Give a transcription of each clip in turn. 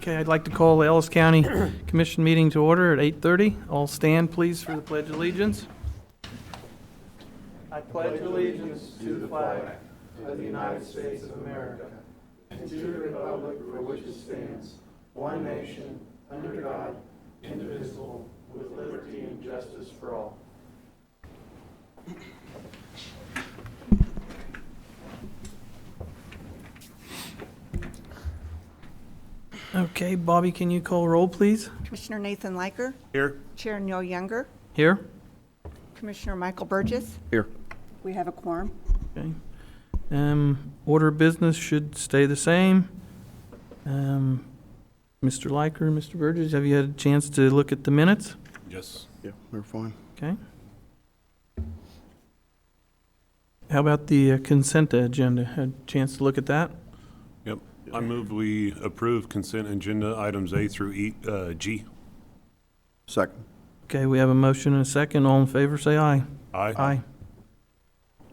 Okay, I'd like to call the Ellis County Commission meeting to order at 8:30. All stand, please, for the Pledge of Allegiance. I pledge allegiance to the flag of the United States of America and to the republic for which it stands, one nation, under God, indivisible, with liberty and justice for all. Okay, Bobby, can you call roll, please? Commissioner Nathan Liker. Here. Chair Neil Younger. Here. Commissioner Michael Burgess. Here. We have a quorum. Okay. Order of business should stay the same. Mr. Liker, Mr. Burgess, have you had a chance to look at the minutes? Yes. Yeah, we're fine. Okay. How about the consent agenda? Had a chance to look at that? Yep. I move we approve consent agenda items A through G. Second. Okay, we have a motion and a second. All in favor, say aye. Aye. Aye.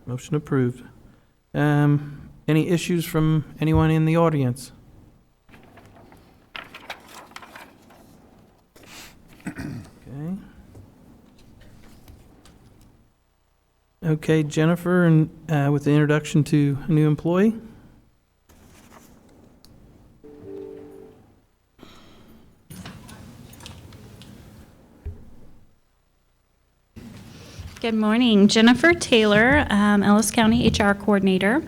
Motion approved. Any issues from anyone in the audience? Okay. Okay, Jennifer, and with the introduction to a new employee. Good morning. Jennifer Taylor, Ellis County HR Coordinator.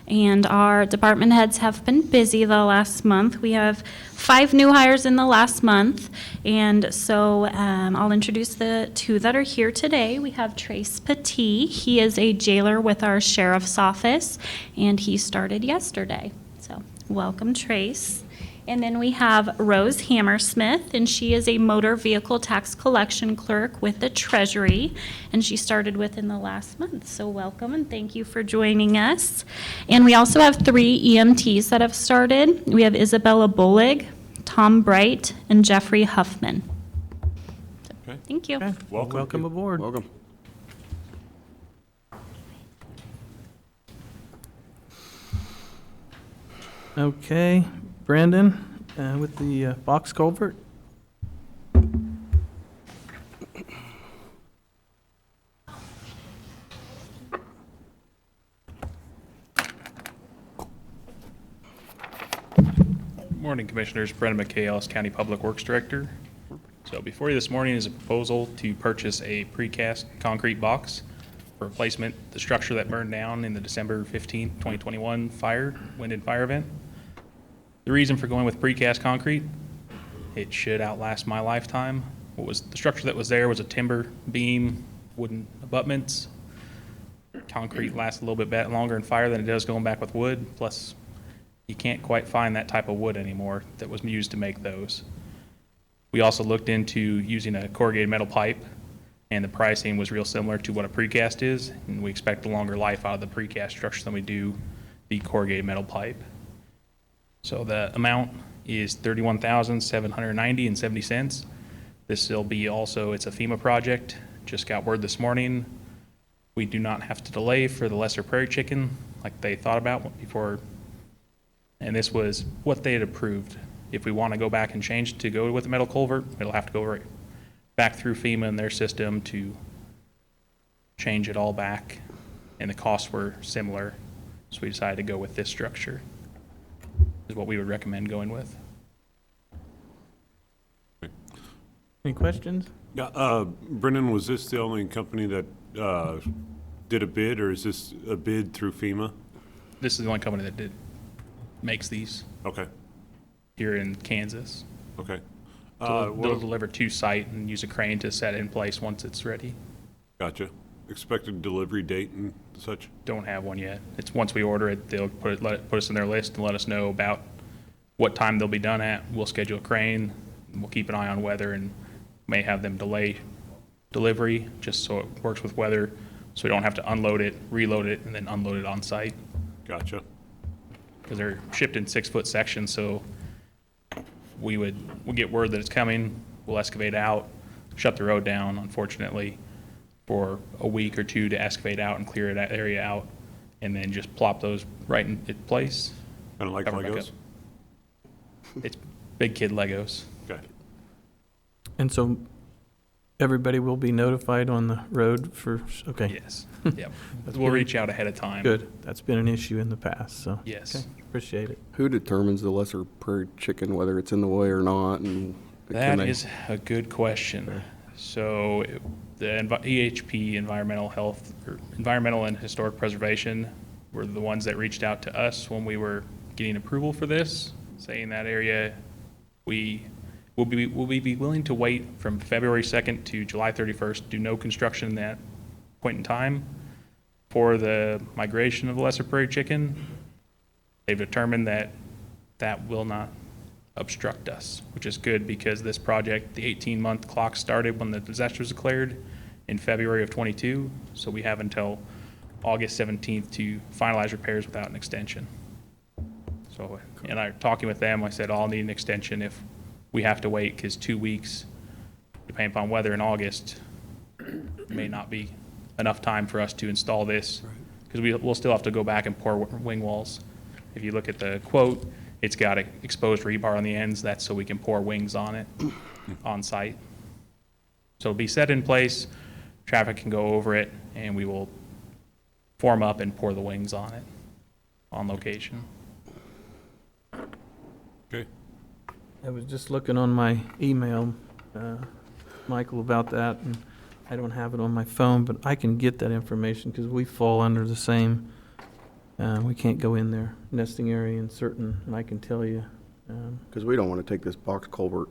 And our department heads have been busy the last month. We have 5 new hires in the last month. And so I'll introduce the 2 that are here today. We have Trace Petit. He is a jailer with our sheriff's office, and he started yesterday. So welcome, Trace. And then we have Rose Hammersmith, and she is a motor vehicle tax collection clerk with the Treasury, and she started within the last month. So welcome, and thank you for joining us. And we also have 3 EMTs that have started. We have Isabella Bullig, Tom Bright, and Jeffrey Huffman. So, Okay. thank you. Okay. Welcome. Welcome aboard. Welcome. Okay, Brandon, with the box culvert. Morning, Commissioners. Brendan McKay, Ellis County Public Works Director. So before you this morning is a proposal to purchase a precast concrete box for replacement the structure that burned down in the December 15, 2021 wind and fire event. The reason for going with precast concrete, it should outlast my lifetime. The structure that was there was a timber beam, wooden abutments. Concrete lasts a little bit longer in fire than it does going back with wood, plus you can't quite find that type of wood anymore that was used to make those. We also looked into using a corrugated metal pipe, and the pricing was real similar to what a precast is, and we expect a longer life out of the precast structure than we do the corrugated metal pipe. So the amount is $31,790.70. This will be also, it's a FEMA project. Just got word this morning. We do not have to delay for the lesser prairie chicken like they thought about before. And this was what they had approved. If we want to go back and change to go with the metal culvert, it'll have to go right back through FEMA and their system to change it all back. And the costs were similar. So we decided to go with this structure. Is what we would recommend going with. Any questions? Yeah, Brendan, was this the only company that did a bid, or is this a bid through FEMA? This is the only company that makes these Okay. here in Kansas. Okay. So they'll deliver to site and use a crane to set it in place once it's ready. Gotcha. Expected delivery date and such? Don't have one yet. It's once we order it, they'll put us in their list and let us know about what time they'll be done at. We'll schedule a crane. We'll keep an eye on weather and may have them delay delivery just so it works with weather, so we don't have to unload it, reload it, and then unload it on site. Gotcha. Because they're shipped in 6-foot sections, so we'll get word that it's coming. We'll excavate out, shut the road down, unfortunately, for a week or 2 to excavate out and clear that area out, and then just plop those right in its place. Kind of like Cover back Legos? up. It's big kid Legos. Okay. And so everybody will be notified on the road for, okay. Yes, yep. That's We'll been- reach out ahead of time. Good. That's been an issue in the past, so. Yes. Okay, appreciate it. Who determines the lesser prairie chicken, whether it's in the way or not? And That can they- is a good question. So the EHP, Environmental Health, or Environmental and Historic Preservation, were the ones that reached out to us when we were getting approval for this, saying that area, we will be willing to wait from February 2nd to July 31st, do no construction in that point in time for the migration of the lesser prairie chicken. They've determined that that will not obstruct us, which is good because this project, the 18-month clock started when the disaster was declared in February of '22. So we have until August 17th to finalize repairs without an extension. So, and I, talking with them, I said, I'll need an extension if we have to wait, because 2 weeks, depending upon weather in August, may not be enough time for us to install this, because we'll still have to go back and pour wing walls. If you look at the quote, it's got exposed rebar on the ends. That's so we can pour wings on it on site. So it'll be set in place, traffic can go over it, and we will form up and pour the wings on it on location. Okay. I was just looking on my email, Michael, about that, and I don't have it on my phone, but I can get that information because we fall under the same, we can't go in there, nesting area in certain, and I can tell you, Because we don't want to take this box culvert,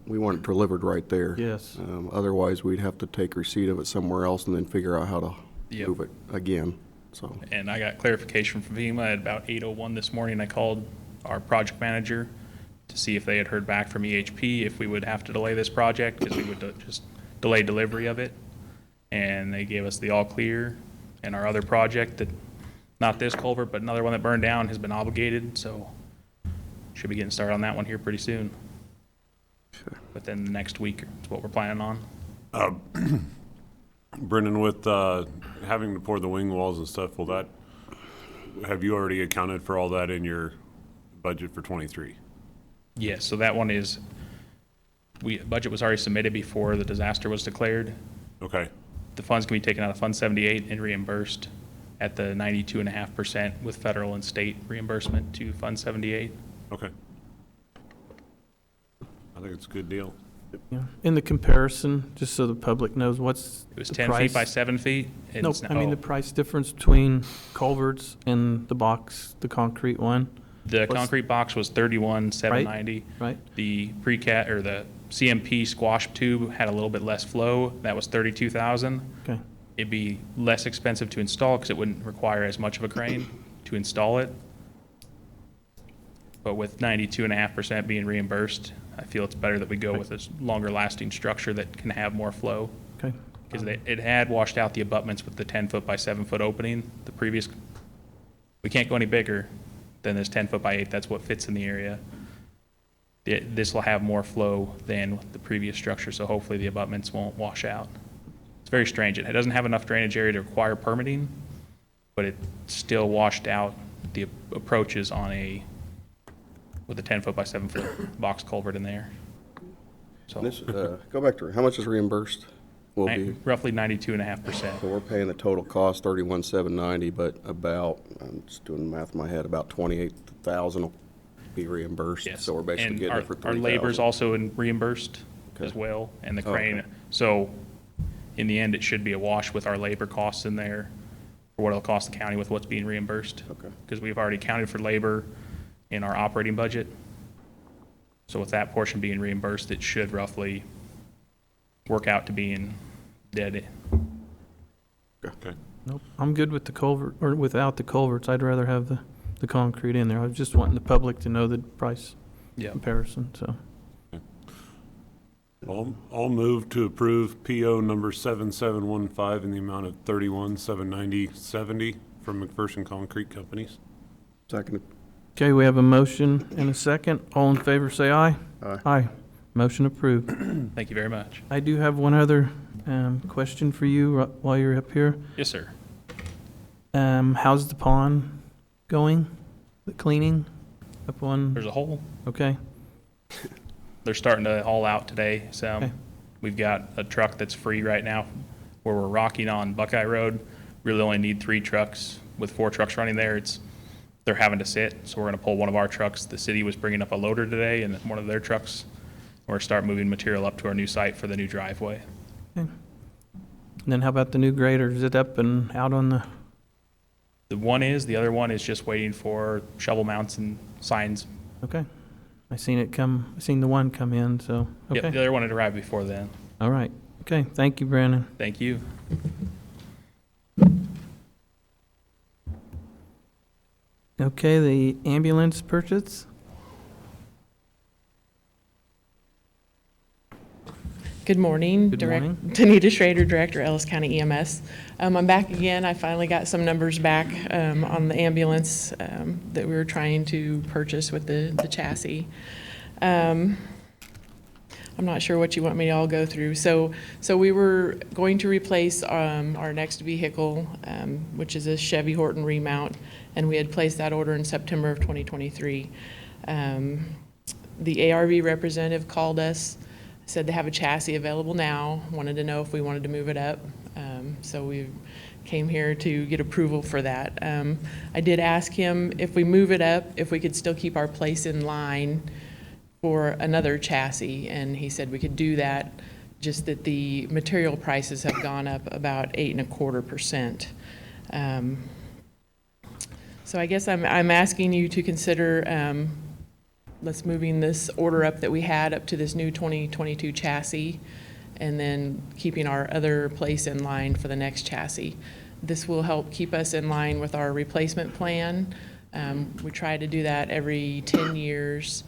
we want it delivered right there. yes. Otherwise, we'd have to take receipt of it somewhere else and then figure out how to Yep. move it again, so. And I got clarification from FEMA at about 8:01 this morning. I called our project manager to see if they had heard back from EHP, if we would have to delay this project, because we would just delay delivery of it. And they gave us the all clear. And our other project, that, not this culvert, but another one that burned down, has been obligated, so should be getting started on that one here pretty soon. Within the next week is what we're planning on. Brendan, with having to pour the wing walls and stuff, have you already accounted for all that in your budget for '23? Yes, so that one is, budget was already submitted before the disaster was declared. Okay, The funds can be taken out of Fund 78 and reimbursed at the 92.5% with federal and state reimbursement to Fund 78. okay. I think it's a good deal. Yeah. In the comparison, just so the public knows, what's It was the 10 feet by price? 7 feet. and No, it's I mean now- the price difference between culverts and the box, the concrete one, The what's- concrete box was 31,790. right? The pre-cat, or the CMP squash tube had a little bit less flow. That was 32,000. Okay, It'd be less expensive to install because it wouldn't require as much of a crane to install it. But with 92.5% being reimbursed, I feel it's better that we go with this longer lasting structure that can have more flow. okay. Because it had washed out the abutments with the 10-foot by 7-foot opening. The previous, we can't go any bigger than this 10-foot by 8. That's what fits in the area. This will have more flow than the previous structure, so hopefully the abutments won't wash out. It's very strange. It doesn't have enough drainage area to require permitting, but it still washed out the approaches with a 10-foot by 7-foot box culvert in there. So This, go back to, how much is reimbursed? Will be, roughly 92.5%. so we're paying the total cost 31,790, but about, I'm just doing the math in my head, about 28,000 will be reimbursed. Yes. So we're basically And getting our- it for Our labor's 3,000. also reimbursed as Okay. well, and the Oh, crane. okay. So in the end, it should be a wash with our labor costs in there for what it'll cost the county with what's being reimbursed. Okay. Because we've already accounted for labor in our operating budget. So with that portion being reimbursed, it should roughly work out to being dead. Okay. Nope, I'm good with the culvert, or without the culverts. I'd rather have the concrete in there. I was just wanting the public to know the price Yeah. comparison, so. I'll move to approve PO number 7715 in the amount of $31,790.70 from McPherson Concrete Companies. Second. Okay, we have a motion and a second. All in favor, say aye. Aye. Aye. Motion approved. Thank you very much. I do have one other question for you while you're up here. Yes, sir. How's the pond going? The cleaning up on, There's a hole. okay. they're starting to haul out today. So Okay. we've got a truck that's free right now where we're rocking on Buckeye Road. Really only need 3 trucks. With 4 trucks running there, they're having to sit. So we're going to pull one of our trucks. The city was bringing up a loader today and one of their trucks. We're start moving material up to our new site for the new driveway. And then how about the new grader? Is it up and out on the, The other one is just waiting for shovel mounts and signs. okay. I seen the one come in, so, Yep, okay. the other one had arrived before then. All right. Okay, thank you, Brandon. Thank you. Okay, the ambulance purchase? Good morning. Good morning. Danita Schrader, Director, Ellis County EMS. I'm back again. I finally got some numbers back on the ambulance that we were trying to purchase with the chassis. I'm not sure what you want me to all go through. So we were going to replace our next vehicle, which is a Chevy Horton remount, and we had placed that order in September of 2023. The ARV representative called us, said they have a chassis available now, wanted to know if we wanted to move it up. So we came here to get approval for that. I did ask him if we move it up, if we could still keep our place in line for another chassis, and he said we could do that, just that the material prices have gone up about 8.25%. So I guess I'm asking you to consider let's moving this order up that we had up to this new 2022 chassis, and then keeping our other place in line for the next chassis. This will help keep us in line with our replacement plan. We try to do that every 10 years,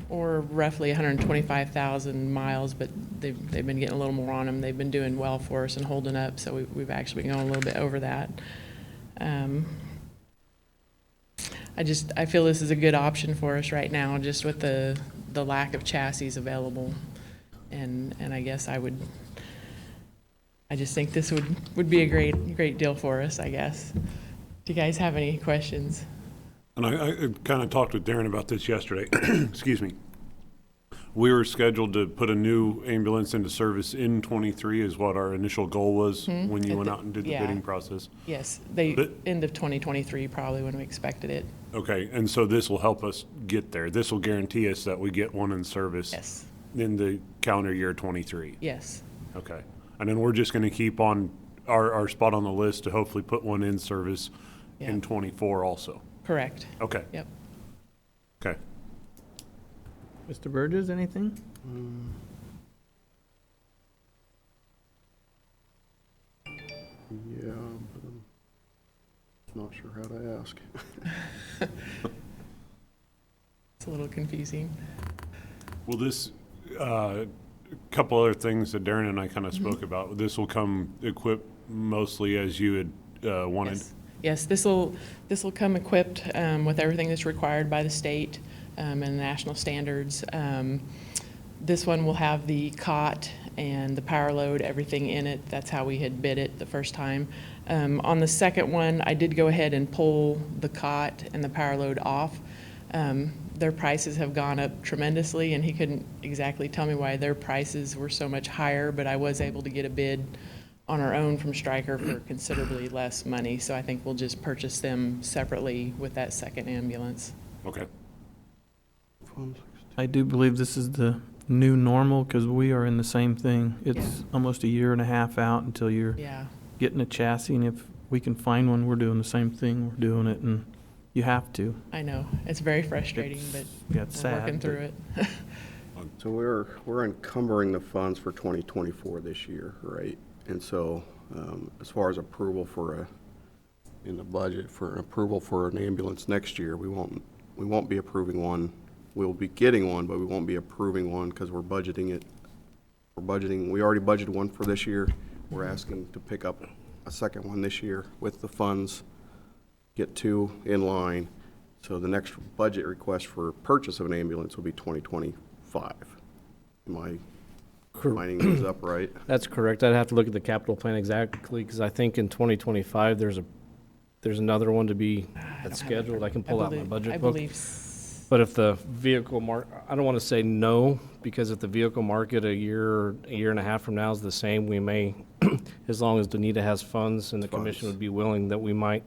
or roughly 125,000 miles, but they've been getting a little more on them. They've been doing well for us and holding up, so we've actually been going a little bit over that. I feel this is a good option for us right now, just with the lack of chassis available. And I guess I just think this would be a great deal for us, I guess. Do you guys have any questions? And I kind of talked with Darren about this yesterday. Excuse me. We were scheduled to put a new ambulance into service in '23 is what our initial goal was when you went out and did the bidding process. Yes, But- end of 2023 probably when we expected it. Okay, and so this will help us get there. This will guarantee us that we get one in service Yes, in the calendar year '23. yes, Okay. And then we're just going to keep on our spot on the list to hopefully put one in service Yeah. in '24 also. correct. Okay. Yep. Okay. Mr. Burgess, anything? Yeah, but I'm not sure how to ask. It's a little confusing. Well, this, a couple other things that Darren and I kind of spoke about. This will come equipped mostly as you had wanted. Yes, this will come equipped with everything that's required by the state and the national standards. This one will have the cot and the power load, everything in it. That's how we had bid it the first time. On the second one, I did go ahead and pull the cot and the power load off. Their prices have gone up tremendously, and he couldn't exactly tell me why their prices were so much higher, but I was able to get a bid on our own from Stryker for considerably less money. So I think we'll just purchase them separately with that second ambulance. Okay. I do believe this is the new normal, because we are in the same thing. It's almost a year and a half out until you're Yeah, getting a chassis, and if we can find one, we're doing the same thing. We're doing it, and you have to. I know. It's very frustrating, It's- but yeah, it's we're sad, working through it. So we're encumbering the funds for 2024 this year, right? And so, as far as approval in the budget for an approval for an ambulance next year, we won't be approving one. We'll be getting one, but we won't be approving one because we're budgeting it. We already budgeted one for this year. We're asking to pick up a second one this year with the funds, get 2 in line. So the next budget request for purchase of an ambulance will be 2025. Am I lining those up right? That's correct. I'd have to look at the capital plan exactly, because I think in 2025, there's another one to be that's scheduled. I can pull out my budget book. I believe But But if the vehicle I don't want to say no, because if the vehicle market a year and a half from now is the same, we may, as long as Danita has funds and the commission would be willing, that we might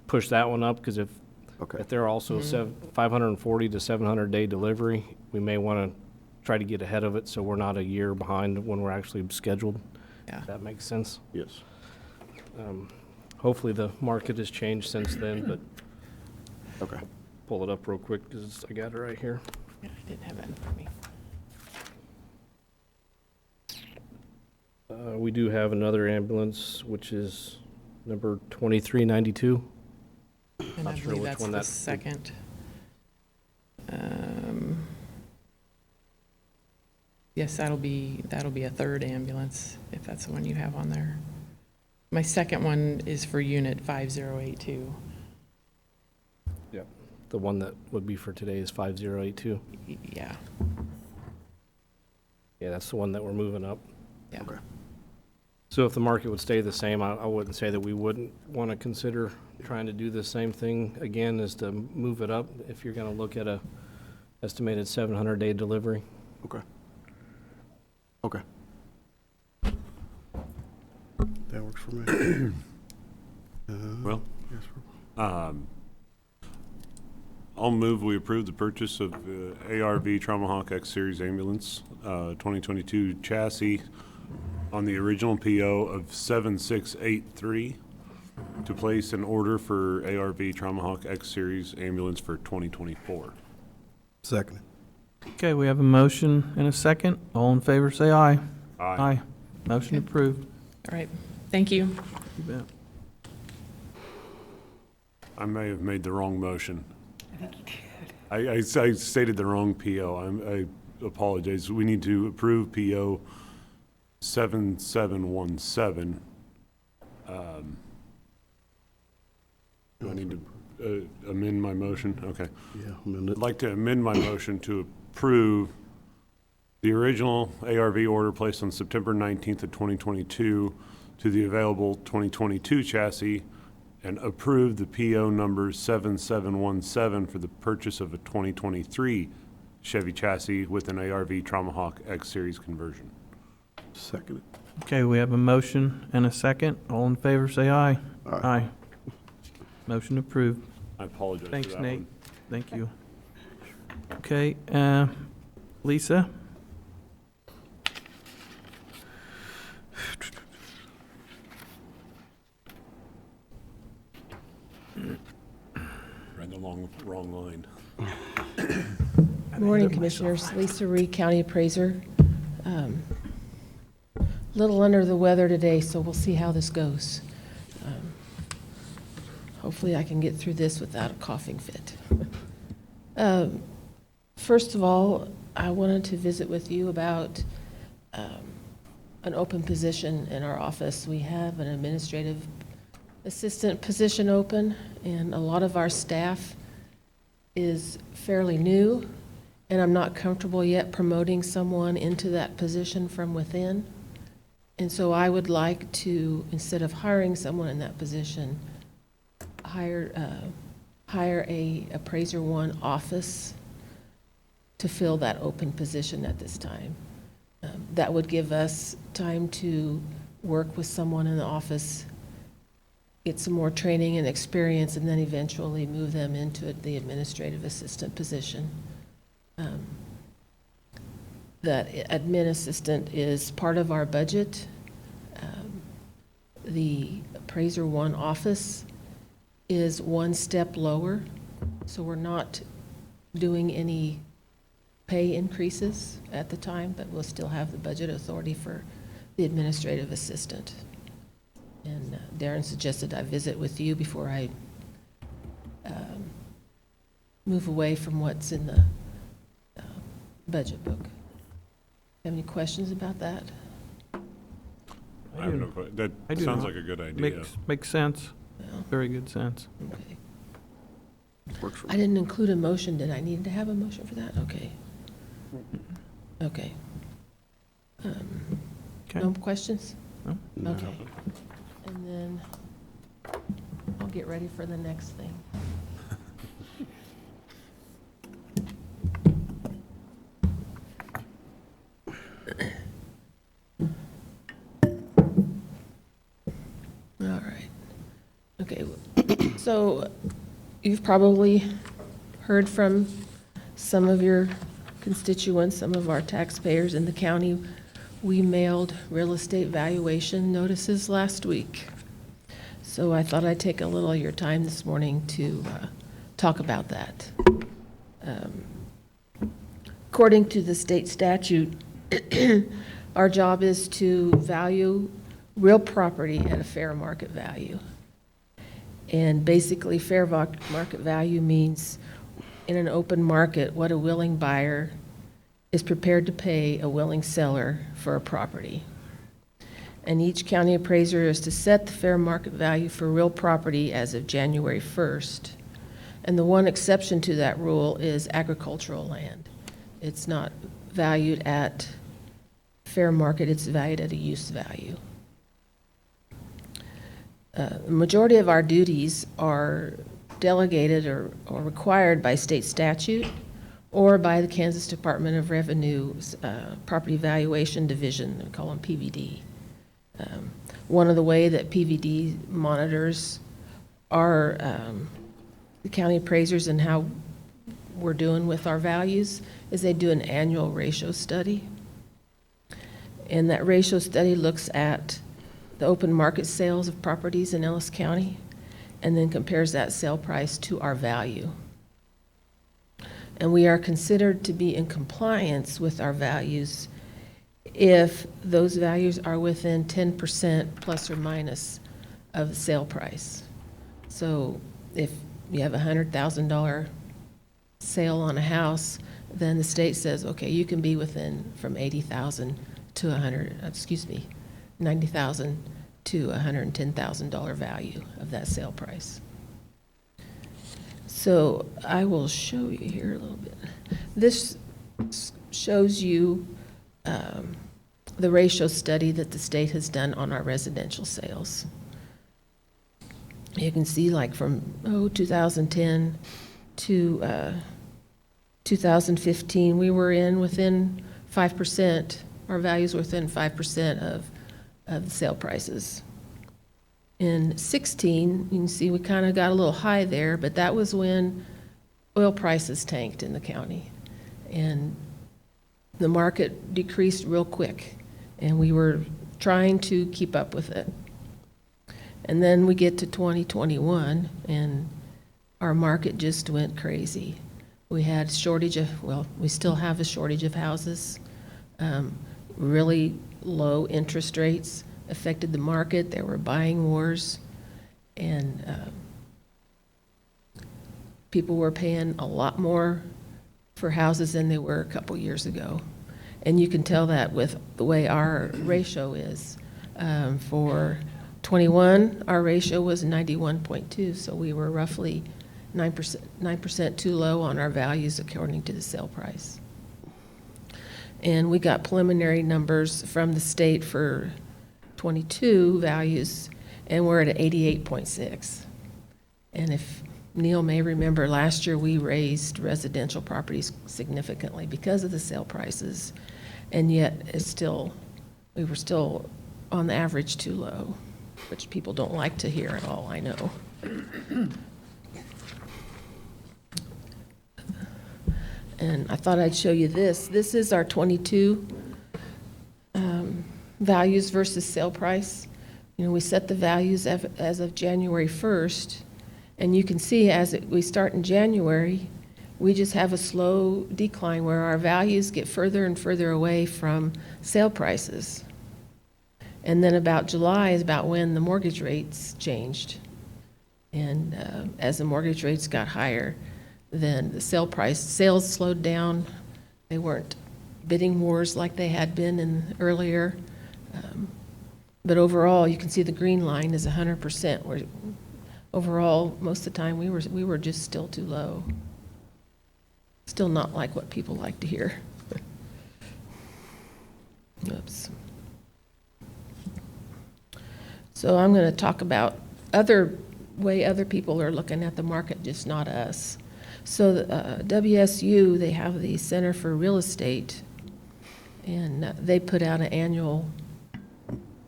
push that one up, because if they're also 540 to 700 day delivery, we may want to try to get ahead of it so we're not a year behind when we're actually scheduled. Yeah. If that makes sense. Yes. Hopefully the market has changed since then, but Okay. pull it up real quick because I got it right here. Yeah, I didn't have that in front of me. We do have another ambulance, which is number 2392. And Not I sure believe which that's one the that- second. Yes, that'll be a third ambulance, if that's the one you have on there. My second one is for Unit 5082. Yep. The one that would be for today is 5082. Yeah, Yeah, that's the one that we're moving up. yeah. Okay. So if the market would stay the same, I wouldn't say that we wouldn't want to consider trying to do the same thing again, is to move it up if you're going to look at a estimated 700 day delivery. Okay. Okay. That works for me. Well, Yes, I'll move we approve the purchase of ARV Traumahawk X Series ambulance, 2022 chassis on the original PO of 7683 to place an order for ARV Traumahawk X Series ambulance for 2024. Second. Okay, we have a motion and a second. All in favor, say aye. Aye. Motion approved. All right, thank you. You bet. I may have made the wrong motion. I stated the wrong PO. I apologize. We need to approve PO 7717. Do I need to amend my motion? Okay. Yeah, amend I'd it. like to amend my motion to approve the original ARV order placed on September 19th of 2022 to the available 2022 chassis and approve the PO number 7717 for the purchase of a 2023 Chevy chassis with an ARV Traumahawk X Series conversion. Second. Okay, we have a motion and a second. All in favor, say aye. Aye. Motion approved. I apologize for Thanks, that Nate. one. Thank you. Okay, Lisa? Read the wrong line. Good morning, Commissioners. Lisa Reed, County Appraiser. Little under the weather today, so we'll see how this goes. Hopefully I can get through this without a coughing fit. First of all, I wanted to visit with you about an open position in our office. We have an administrative assistant position open, and a lot of our staff is fairly new, and I'm not comfortable yet promoting someone into that position from within. And so I would like to, instead of hiring someone in that position, hire a Appraiser One office to fill that open position at this time. That would give us time to work with someone in the office, get some more training and experience, and then eventually move them into the administrative assistant position. That admin assistant is part of our budget. The Appraiser One office is one step lower, so we're not doing any pay increases at the time, but we'll still have the budget authority for the administrative assistant. And Darren suggested I visit with you before I move away from what's in the budget book. Have any questions about that? I have no que- That I do sounds not. like a good idea. Makes sense. No? Very good sense. Okay. Works for I me. didn't include a motion. Did I need to have a motion for that? Okay. Okay. Okay. No questions? No. Okay. And then I'll get ready for the next thing. So you've probably heard from some of your constituents, some of our taxpayers in the county. We mailed real estate valuation notices last week. So I thought I'd take a little of your time this morning to talk about that. According to the state statute, our job is to value real property at a fair market value. And basically, fair market value means in an open market what a willing buyer is prepared to pay a willing seller for a property. And each county appraiser is to set the fair market value for real property as of January 1st. And the one exception to that rule is agricultural land. It's not valued at fair market, it's valued at a use value. The majority of our duties are delegated or required by state statute or by the Kansas Department of Revenue's Property Valuation Division, we call them PVD. One of the way that PVD monitors our the county appraisers and how we're doing with our values is they do an annual ratio study. And that ratio study looks at the open market sales of properties in Ellis County and then compares that sale price to our value. And we are considered to be in compliance with our values if those values are within 10% plus or minus of the sale price. So if you have a $100,000 sale on a house, then the state says, okay, you can be within from 80,000 to $90,000 to $110,000 value of that sale price. So I will show you here a little bit. This shows you the ratio study that the state has done on our residential sales. You can see like from 2010 to 2015, we were within 5%, our values were within 5% of the sale prices. In 16, you can see we kind of got a little high there, but that was when oil prices tanked in the county. And the market decreased real quick, and we were trying to keep up with it. And then we get to 2021, and our market just went crazy. We had we still have a shortage of houses. Really low interest rates affected the market. There were buying wars, and people were paying a lot more for houses than they were a couple years ago. And you can tell that with the way our ratio is. For 21, our ratio was 91.2, so we were roughly 9% too low on our values according to the sale price. And we got preliminary numbers from the state for 22 values, and we're at 88.6. And if Neil may remember, last year we raised residential properties significantly because of the sale prices, and yet we were still on the average too low, which people don't like to hear at all, I know. And I thought I'd show you this. This is our 22 values versus sale price. We set the values as of January 1st, and you can see we start in January, we just have a slow decline where our values get further and further away from sale prices. And then about July is about when the mortgage rates changed. And as the mortgage rates got higher, then the sales slowed down. They weren't bidding wars like they had been earlier. But overall, you can see the green line is 100%, where overall, most of the time, we were just still too low. Still not like what people like to hear. Oops. So I'm going to talk about other people are looking at the market, just not us. So WSU, they have the Center for Real Estate, and they put out an annual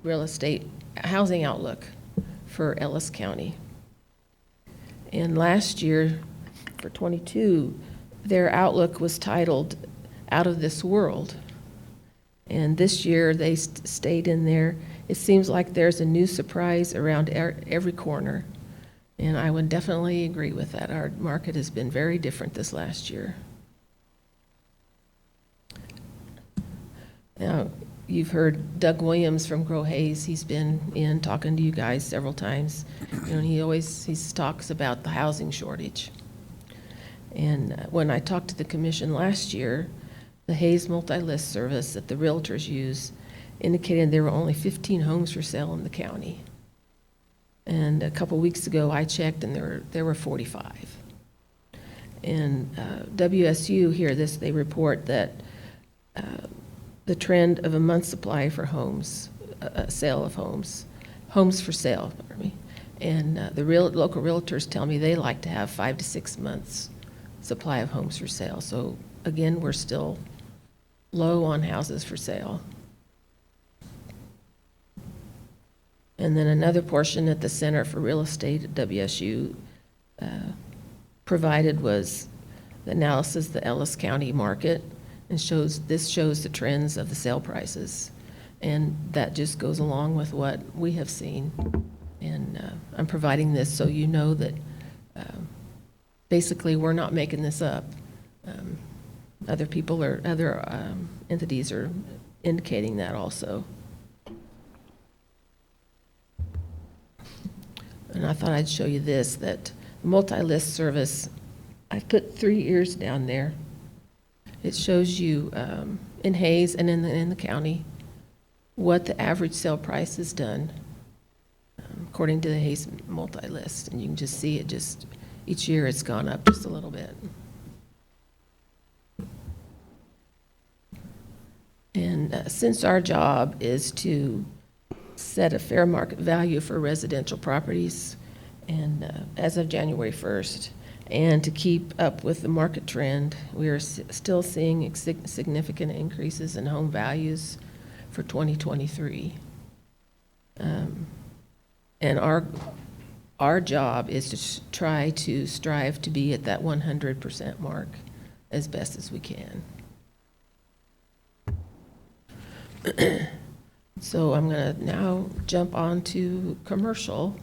real estate housing outlook for Ellis County. And last year, for 22, their outlook was titled Out of This World. And this year, they stayed in there. It seems like there's a new surprise around every corner. And I would definitely agree with that. Our market has been very different this last year. Now, you've heard Doug Williams from Grow Hayes. He's been in talking to you guys several times. You know, and he talks about the housing shortage. And when I talked to the commission last year, the Hayes multi-list service that the realtors use indicated there were only 15 homes for sale in the county. And a couple weeks ago, I checked, and there were 45. And WSU here, they report that the trend of a month's supply for homes, sale of homes for sale, pardon me. And the local realtors tell me they like to have 5 to 6 months supply of homes for sale. So again, we're still low on houses for sale. And then another portion that the Center for Real Estate at WSU provided was the analysis of the Ellis County market, and this shows the trends of the sale prices. And that just goes along with what we have seen. And I'm providing this so you know that basically we're not making this up. Other people or other entities are indicating that also. And I thought I'd show you this, that multi-list service, I put 3 years down there. It shows you in Hayes and in the county what the average sale price has done according to the Hayes multi-list. And you can just see it each year it's gone up just a little bit. And since our job is to set a fair market value for residential properties, and as of January 1st, and to keep up with the market trend, we are still seeing significant increases in home values for 2023. And our job is to try to strive to be at that 100% mark as best as we can. So I'm going to now jump on to commercial.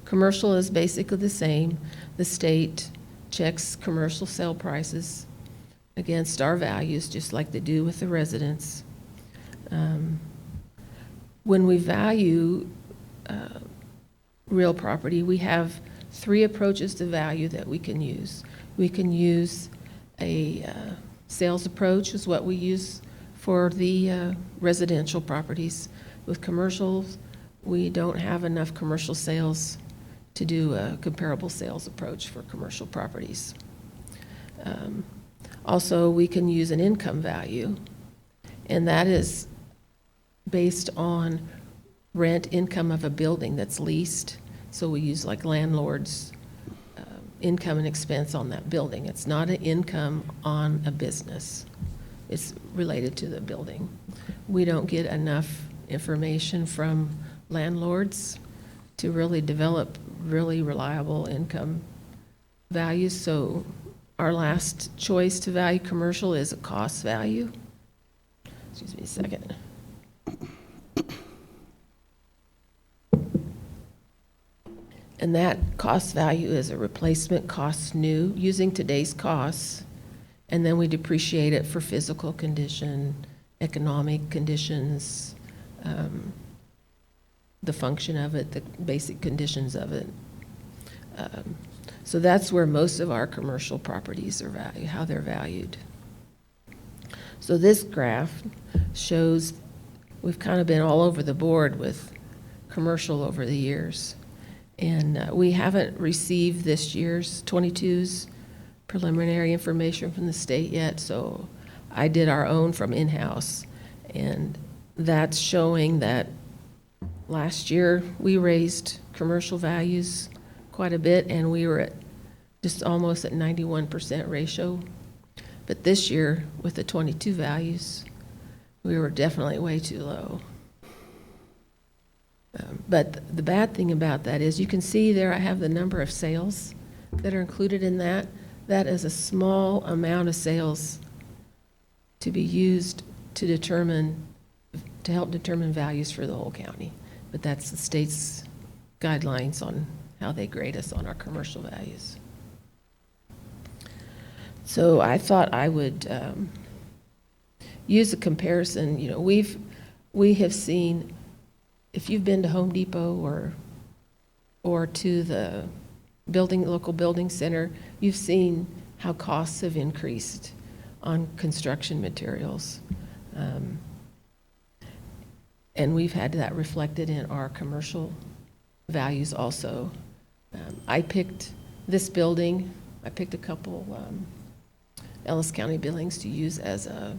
Commercial is basically the same. The state checks commercial sale prices against our values, just like they do with the residents. When we value real property, we have 3 approaches to value that we can use. We can use a sales approach, is what we use for the residential properties. With commercials, we don't have enough commercial sales to do a comparable sales approach for commercial properties. Also, we can use an income value, and that is based on rent income of a building that's leased. So we use like landlord's income and expense on that building. It's not an income on a business. It's related to the building. We don't get enough information from landlords to really develop really reliable income values. So our last choice to value commercial is a cost value. Excuse me a second. And that cost value is a replacement cost new using today's costs, and then we depreciate it for physical condition, economic conditions, the function of it, the basic conditions of it. So that's where most of our commercial properties are valued, how they're valued. So this graph shows we've kind of been all over the board with commercial over the years. And we haven't received this year's 22's preliminary information from the state yet, so I did our own from in-house. And that's showing that last year we raised commercial values quite a bit, and we were at just almost at 91% ratio. But this year, with the 22 values, we were definitely way too low. But the bad thing about that is, you can see there I have the number of sales that are included in that. That is a small amount of sales to be used to help determine values for the whole county. But that's the state's guidelines on how they grade us on our commercial values. So I thought I would use a comparison. You know, we have seen, if you've been to Home Depot or to the local building center, you've seen how costs have increased on construction materials. And we've had that reflected in our commercial values also. I picked this building, I picked a couple Ellis County buildings to use as a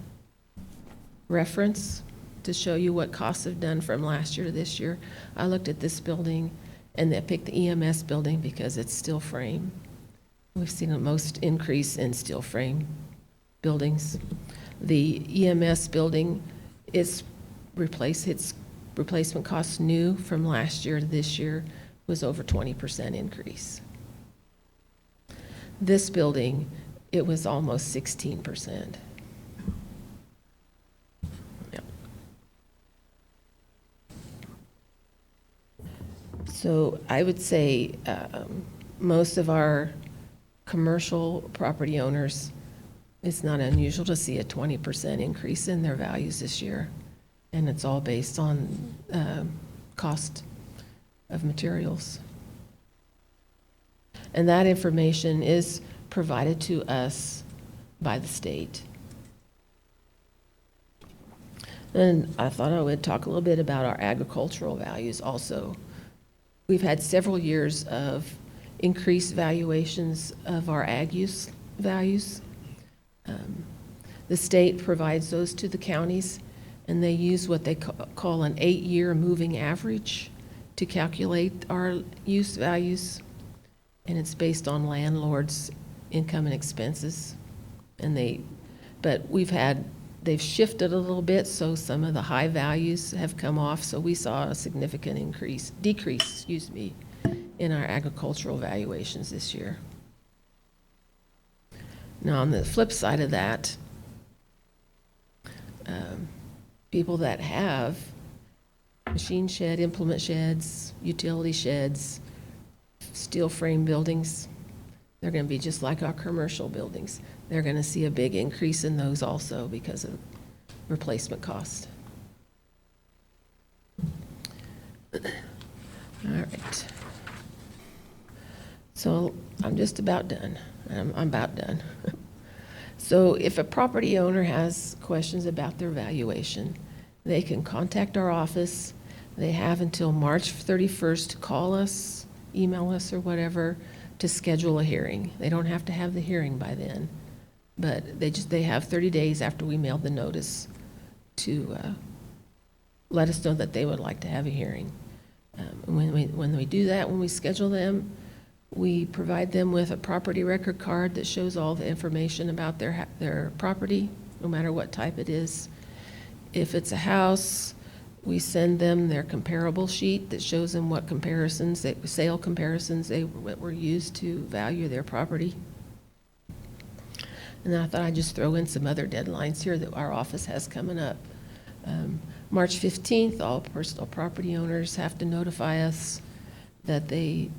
reference to show you what costs have done from last year to this year. I looked at this building, and I picked the EMS building because it's steel frame. We've seen the most increase in steel frame buildings. The EMS building its replacement costs new from last year to this year was over 20% increase. This building, it was almost 16%. So I would say most of our commercial property owners, it's not unusual to see a 20% increase in their values this year. And it's all based on cost of materials. And that information is provided to us by the state. And I thought I would talk a little bit about our agricultural values also. We've had several years of increased valuations of our ag use values. The state provides those to the counties, and they use what they call an 8-year moving average to calculate our use values. And it's based on landlords' income and expenses. But they've shifted a little bit, so some of the high values have come off, so we saw a significant decrease in our agricultural valuations this year. Now, on the flip side of that, people that have machine shed, implement sheds, utility sheds, steel frame buildings, they're going to be just like our commercial buildings. They're going to see a big increase in those also because of replacement cost. All right. So I'm just about done. I'm about done. So if a property owner has questions about their valuation, they can contact our office. They have until March 31st to call us, email us, or whatever, to schedule a hearing. They don't have to have the hearing by then, but they have 30 days after we mailed the notice to let us know that they would like to have a hearing. When we do that, when we schedule them, we provide them with a property record card that shows all the information about their property, no matter what type it is. If it's a house, we send them their comparable sheet that shows them what sale comparisons they were used to value their property. And I thought I'd just throw in some other deadlines here that our office has coming up. March 15th, all personal property owners have to notify us that they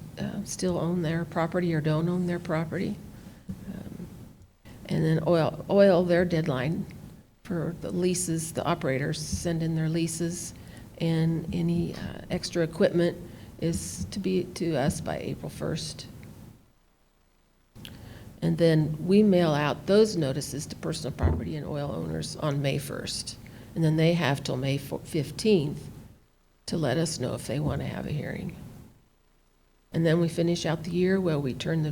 still own their property or don't own their property. And then oil, their deadline for the leases, the operators send in their leases, and any extra equipment is to be to us by April 1st. And then we mail out those notices to personal property and oil owners on May 1st. And then they have till May 15th to let us know if they want to have a hearing. And then we finish out the year where we turn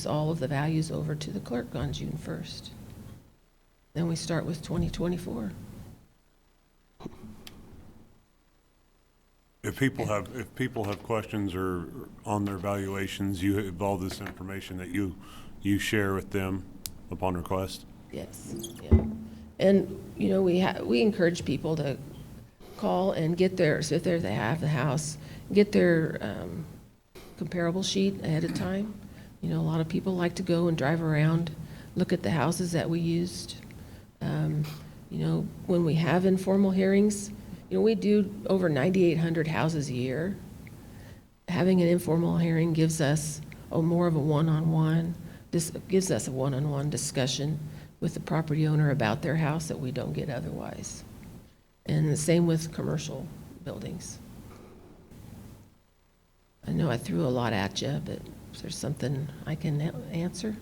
all of the values over to the clerk on June 1st. Then we start with 2024. If people have questions or on their valuations, you have all this information that you share with them upon request? Yes, yeah. And, we encourage people to call and get their, so if they have the house, get their comparable sheet ahead of time. You know, a lot of people like to go and drive around, look at the houses that we used. You know, when we have informal hearings, you know, we do over 9,800 houses a year. Having an informal hearing gives us more of a one-on-one, this gives us a one-on-one discussion with the property owner about their house that we don't get otherwise. And the same with commercial buildings. I know I threw a lot at you, but is there something I can answer?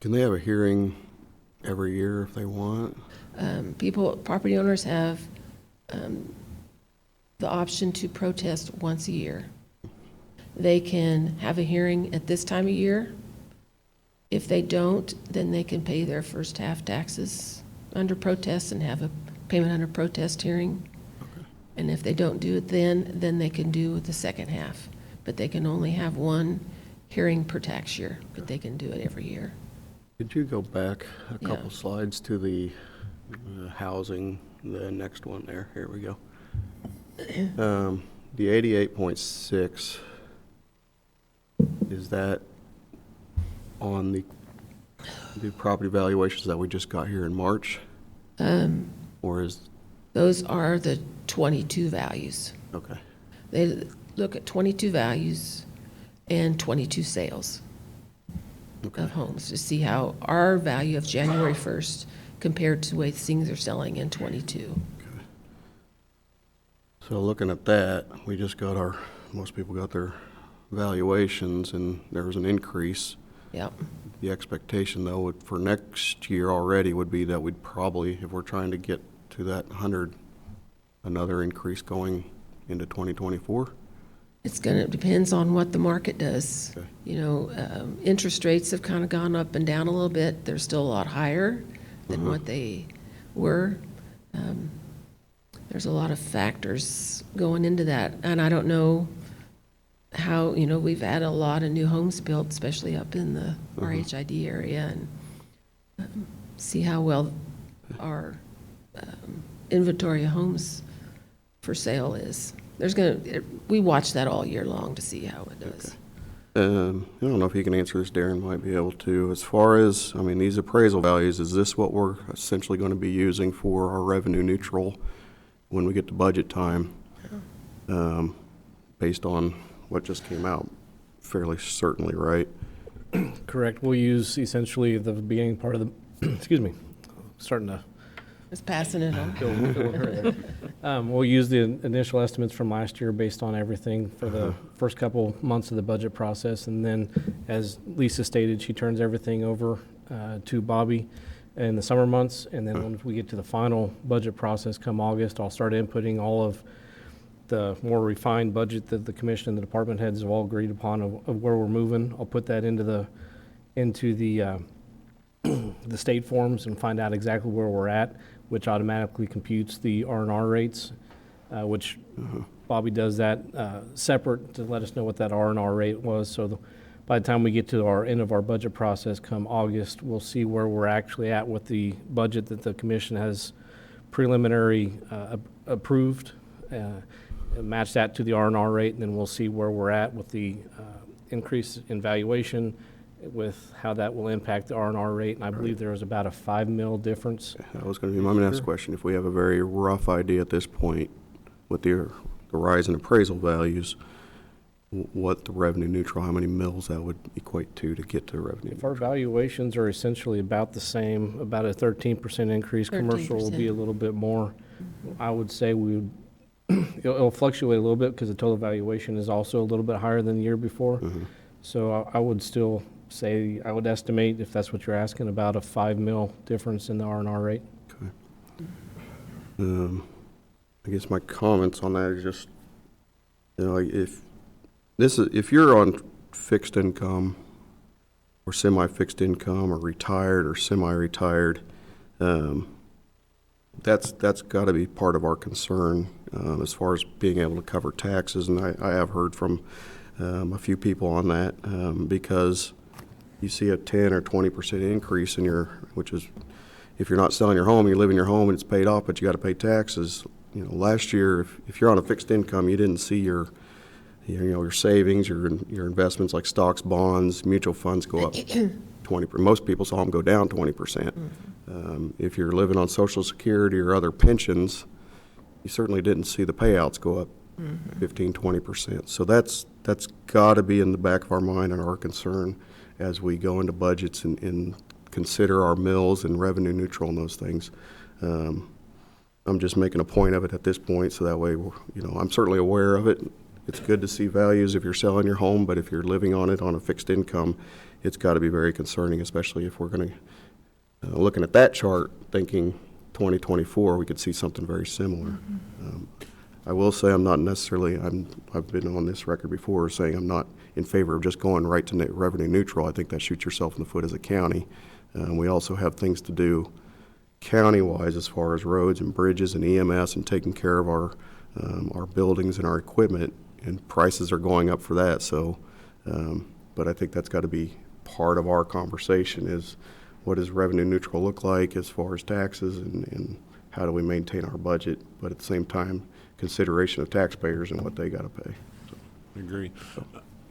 Can they have a hearing every year if they want? Property owners have the option to protest once a year. They can have a hearing at this time of year. If they don't, then they can pay their first half taxes under protest and have a payment under protest hearing. Okay. And if they don't do it then they can do the second half. But they can only have one hearing per tax year, but they can do it every year. Could you go back a Yeah. couple slides to the housing, the next one there? Here we go. The 88.6, is that on the property valuations that we just got here in March? Or is, Those are the 22 values. okay, They look at 22 values and 22 sales of homes to see how our value of January 1st compared to the way things are selling in 22. so looking at that, we just got most people got their valuations and there was an increase. Yep. The expectation, though, for next year already would be that we'd probably, if we're trying to get to that 100, another increase going into 2024. It's going to, depends on what the market does. Okay. You know, interest rates have kind of gone up and down a little bit. They're still a lot higher than what they were. There's a lot of factors going into that. And I don't know how, you know, we've had a lot of new homes built, especially up in the RHID area, and see how well our inventory of homes for sale is. We watch that all year long to see how it does. I don't know if you can answer this, Darren might be able to. As far as, I mean, these appraisal values, is this what we're essentially going to be using for our revenue neutral when we get to budget time? Based on what just came out, fairly certainly, right? Correct. We'll use essentially the beginning part of the, excuse me, starting to Just passing it on. feel her there. We'll use the initial estimates from last year based on everything for the first couple months of the budget process. And then, as Lisa stated, she turns everything over to Bobby in the summer months. And then once we get to the final budget process come August, I'll start inputting all of the more refined budget that the commission and the department heads have all agreed upon of where we're moving. I'll put that into the state forms and find out exactly where we're at, which automatically computes the R&R rates, which Bobby does that separate to let us know what that R&R rate was. So by the time we get to our end of our budget process come August, we'll see where we're actually at with the budget that the commission has preliminary approved, match that to the R&R rate, and then we'll see where we're at with the increase in valuation, with how that will impact the R&R rate. And I believe there was about a $5 million difference. That was going to be my next question. If we have a very rough idea at this point with the rise in appraisal values, what the revenue neutral, how many mills that would equate to get to revenue If our neutral? valuations are essentially about the same, about a 13% increase, commercial will be a little bit more. I would say we would, it'll fluctuate a little bit because the total valuation is also a little bit higher than the year before. So I would still say, I would estimate, if that's what you're asking, about a $5 million difference in the R&R rate. Okay. I guess my comments on that is just, you know, if you're on fixed income or semi-fixed income or retired or semi-retired, that's got to be part of our concern as far as being able to cover taxes. And I have heard from a few people on that because you see a 10 or 20% increase in which is, if you're not selling your home, you live in your home and it's paid off, but you got to pay taxes. last year, if you're on a fixed income, you didn't see your savings, your investments like stocks, bonds, mutual funds go up 20%. Most people saw them go down 20%. If you're living on Social Security or other pensions, you certainly didn't see the payouts go up 15, 20%. So that's got to be in the back of our mind and our concern as we go into budgets and consider our mills and revenue neutral and those things. I'm just making a point of it at this point, so that way, I'm certainly aware of it. It's good to see values if you're selling your home, but if you're living on it on a fixed income, it's got to be very concerning, especially if we're going to, looking at that chart, thinking 2024, we could see something very similar. I will say I'm not necessarily, I've been on this record before saying I'm not in favor of just going right to revenue neutral. I think that shoots yourself in the foot as a county. We also have things to do county-wise as far as roads and bridges and EMS and taking care of our buildings and our equipment, and prices are going up for that. So, but I think that's got to be part of our conversation is what does revenue neutral look like as far as taxes and how do we maintain our budget, but at the same time, consideration of taxpayers and what they got to pay. I agree.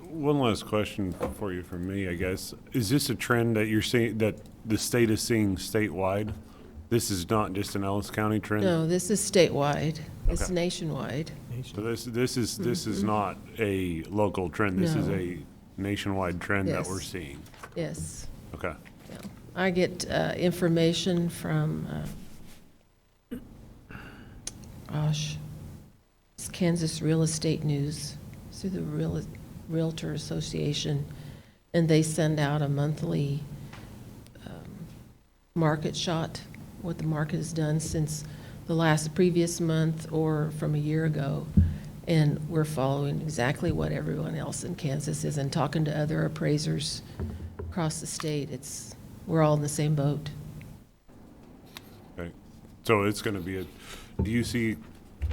One last question for you from me, I guess. Is this a trend that you're seeing, that the state is seeing statewide? This is not just an Ellis County trend? No, this is statewide. It's Okay. nationwide. So this is not a local trend. This is No. a nationwide trend that Yes. we're seeing. Yes. Okay. Yeah. I get information from, it's Kansas Real Estate News through the Realtor Association, and they send out a monthly market shot, what the market has done since the previous month or from a year ago. And we're following exactly what everyone else in Kansas is and talking to other appraisers across the state. We're all in the same boat. Okay. So it's going to be do you see,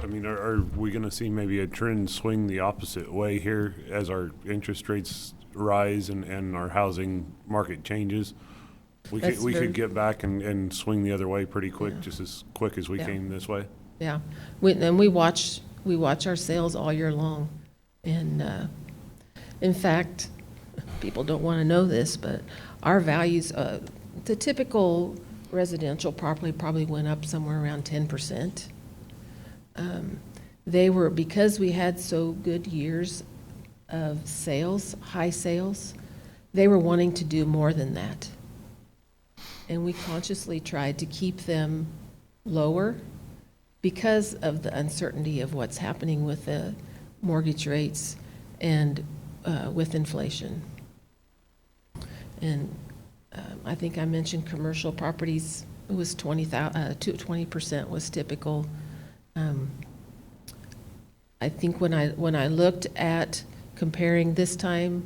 are we going to see maybe a trend swing the opposite way here as our interest rates rise and our housing market changes? We could get back and swing the other way pretty quick, just as quick as we Yeah. came this way. Yeah, and we watch our sales all year long, and in fact, people don't want to know this, but our values, the typical residential property probably went up somewhere around 10%. They were, because we had so good years of sales, high sales, they were wanting to do more than that. And we consciously tried to keep them lower because of the uncertainty of what's happening with the mortgage rates and with inflation. And I think I mentioned commercial properties, it was 20% was typical. I think when I looked at comparing this time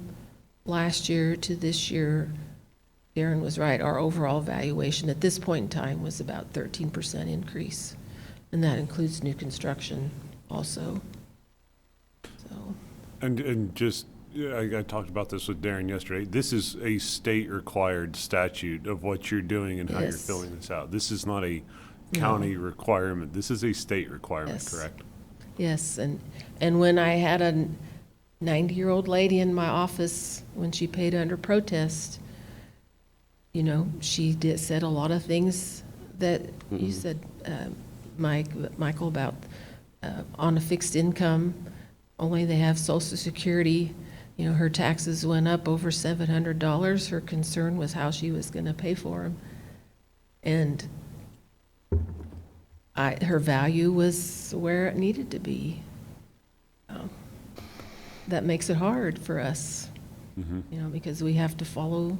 last year to this year, Darren was right, our overall valuation at this point in time was about 13% increase, and that includes new construction also. So, And just, I talked about this with Darren yesterday. This is a state-required statute of what you're doing and how you're Yes. filling this out. This is not a county requirement. This is a state requirement, Yes. correct? yes, and when I had a 90-year-old lady in my office, when she paid under protest, she said a lot of things that you said, Michael, about on a fixed income, only they have Social Security. Her taxes went up over $700. Her concern was how she was going to pay for them. And her value was where it needed to be. That makes it hard for us, because we have to follow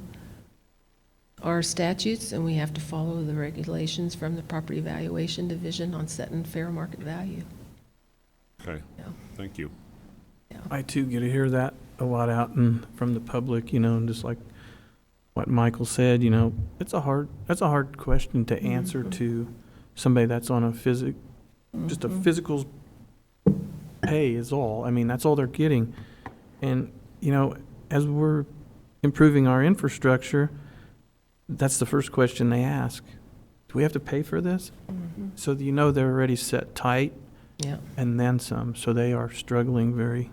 our statutes and we have to follow the regulations from the Property Valuation Division on setting fair market value. Okay, Yeah. thank you. I too get to hear that a lot out from the public, and just like what Michael said, that's a hard question to answer to somebody that's on just a physical pay is all. That's all they're getting. And, as we're improving our infrastructure, that's the first question they ask. Do we have to pay for this? So they're already set tight. Yeah. and then some. So they are struggling very,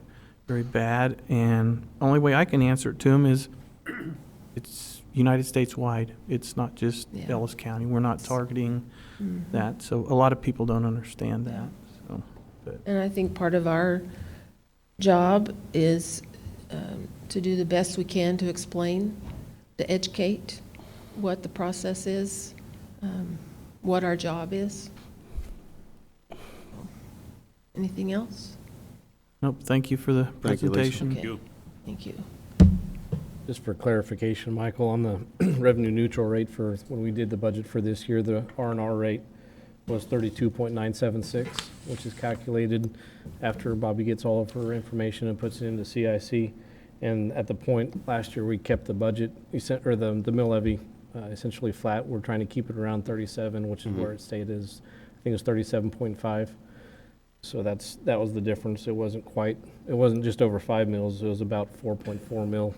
very bad. And only way I can answer it to them is it's United States wide. It's not just Yeah. Ellis County. We're not targeting that. So a lot of people don't understand that. So, but And I think part of our job is to do the best we can to explain, to educate what the process is, what our job is. Anything else? nope. Thank you for the Thank you, Lisa. presentation. Okay. you. Thank you. Just for clarification, Michael, on the revenue neutral rate for when we did the budget for this year, the R&R rate was 32.976, which is calculated after Bobby gets all of her information and puts it into CIC. And at the point last year, we kept the budget, or the mill levy essentially flat. We're trying to keep it around 37, which is where it stayed is, I think it was 37.5. So that was the difference. It wasn't just over 5 mils, it was about 4.4 mil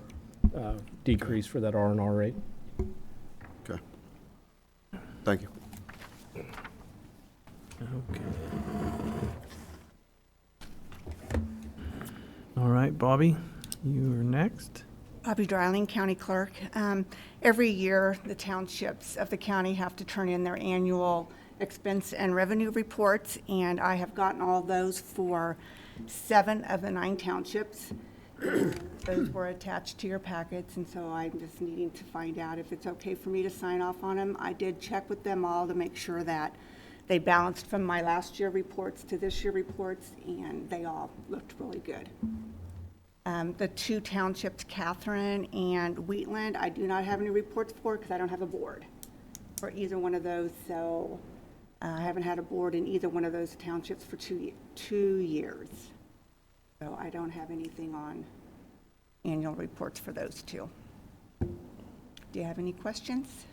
decrease for that R&R rate. Okay. Thank you. Okay. All right, Bobby, you are next. Bobby Dreiling, County Clerk. Every year, the townships of the county have to turn in their annual expense and revenue reports, and I have gotten all those for 7 of the 9 townships. Those were attached to your packets, and so I'm just needing to find out if it's okay for me to sign off on them. I did check with them all to make sure that they balanced from my last year reports to this year reports, and they all looked really good. The 2 townships, Catherine and Wheatland, I do not have any reports for because I don't have a board for either one of those, so I haven't had a board in either one of those townships for 2 years. So I don't have anything on annual reports for those 2. Do you have any questions?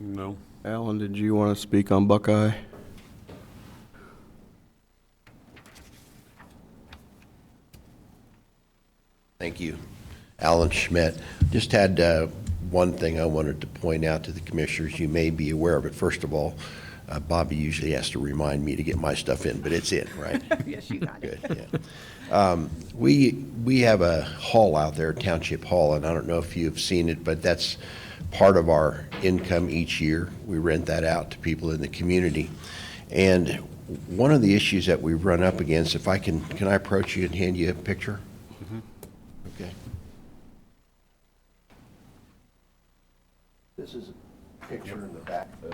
No. Alan, did you want to speak on Buckeye? Thank you. Alan Schmidt. Just had one thing I wanted to point out to the commissioners. You may be aware of it. First of all, Bobby usually has to remind me to get my stuff in, but it's in, right? Yes, you got it. Good, yeah. We have a hall out there, Township Hall, and I don't know if you've seen it, but that's part of our income each year. We rent that out to people in the community. And one of the issues that we've run up against, if I can I approach you and hand you a picture? Okay. This is a picture in the back of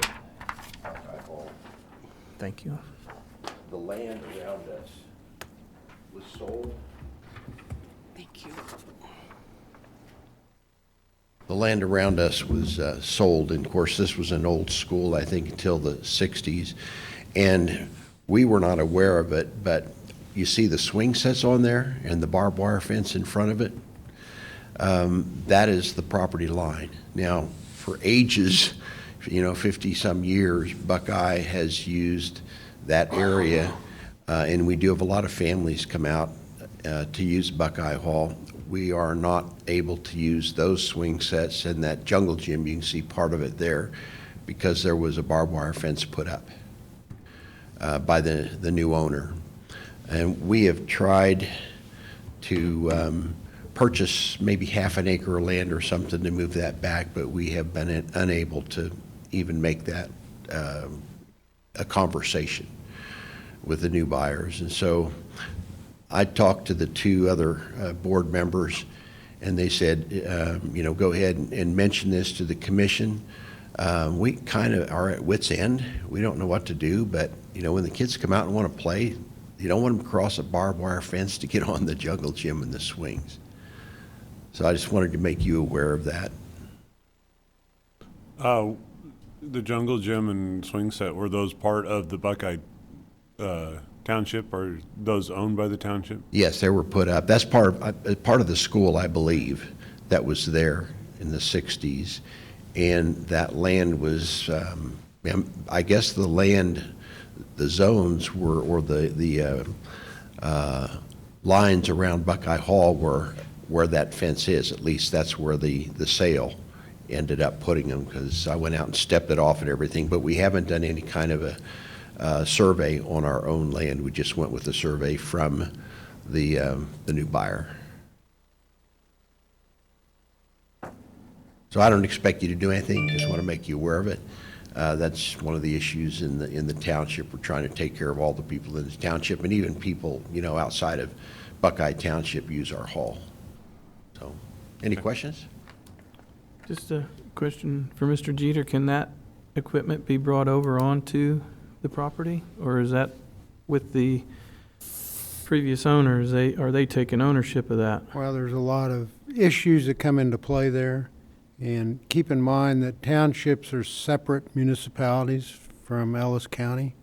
Buckeye Hall. Thank you. The land around us was sold. Thank you. The land around us was sold, and of course, this was an old school, I think, until the 60s, and we were not aware of it, but you see the swing sets on there and the barbed wire fence in front of it? That is the property line. Now, for ages, 50-some years, Buckeye has used that area, and we do have a lot of families come out to use Buckeye Hall. We are not able to use those swing sets and that jungle gym. You can see part of it there because there was a barbed wire fence put up by the new owner. And we have tried to purchase maybe half an acre of land or something to move that back, but we have been unable to even make that a conversation with the new buyers. And so I talked to the 2 other board members, and they said, go ahead and mention this to the commission. We kind of are at wit's end. We don't know what to do, but when the kids come out and want to play, you don't want them to cross a barbed wire fence to get on the jungle gym and the swings. So I just wanted to make you aware of that. The jungle gym and swing set, were those part of the Buckeye Township, or those owned by the township? Yes, they were put up. That's part of the school, I believe, that was there in the 60s. And that land was, I guess the land, the zones were, or the lines around Buckeye Hall were where that fence is. At least that's where the sale ended up putting them, because I went out and stepped it off and everything, but we haven't done any kind of survey on our own land. We just went with the survey from the new buyer. So I don't expect you to do anything, just want to make you aware of it. That's one of the issues in the township. We're trying to take care of all the people in the township, and even people, outside of Buckeye Township use our hall. So, any questions? Just a question for Mr. Jeter. Can that equipment be brought over onto the property? Or is that with the previous owners? Are they taking ownership of that? Well, there's a lot of issues that come into play there. And keep in mind that townships are separate municipalities from Ellis County.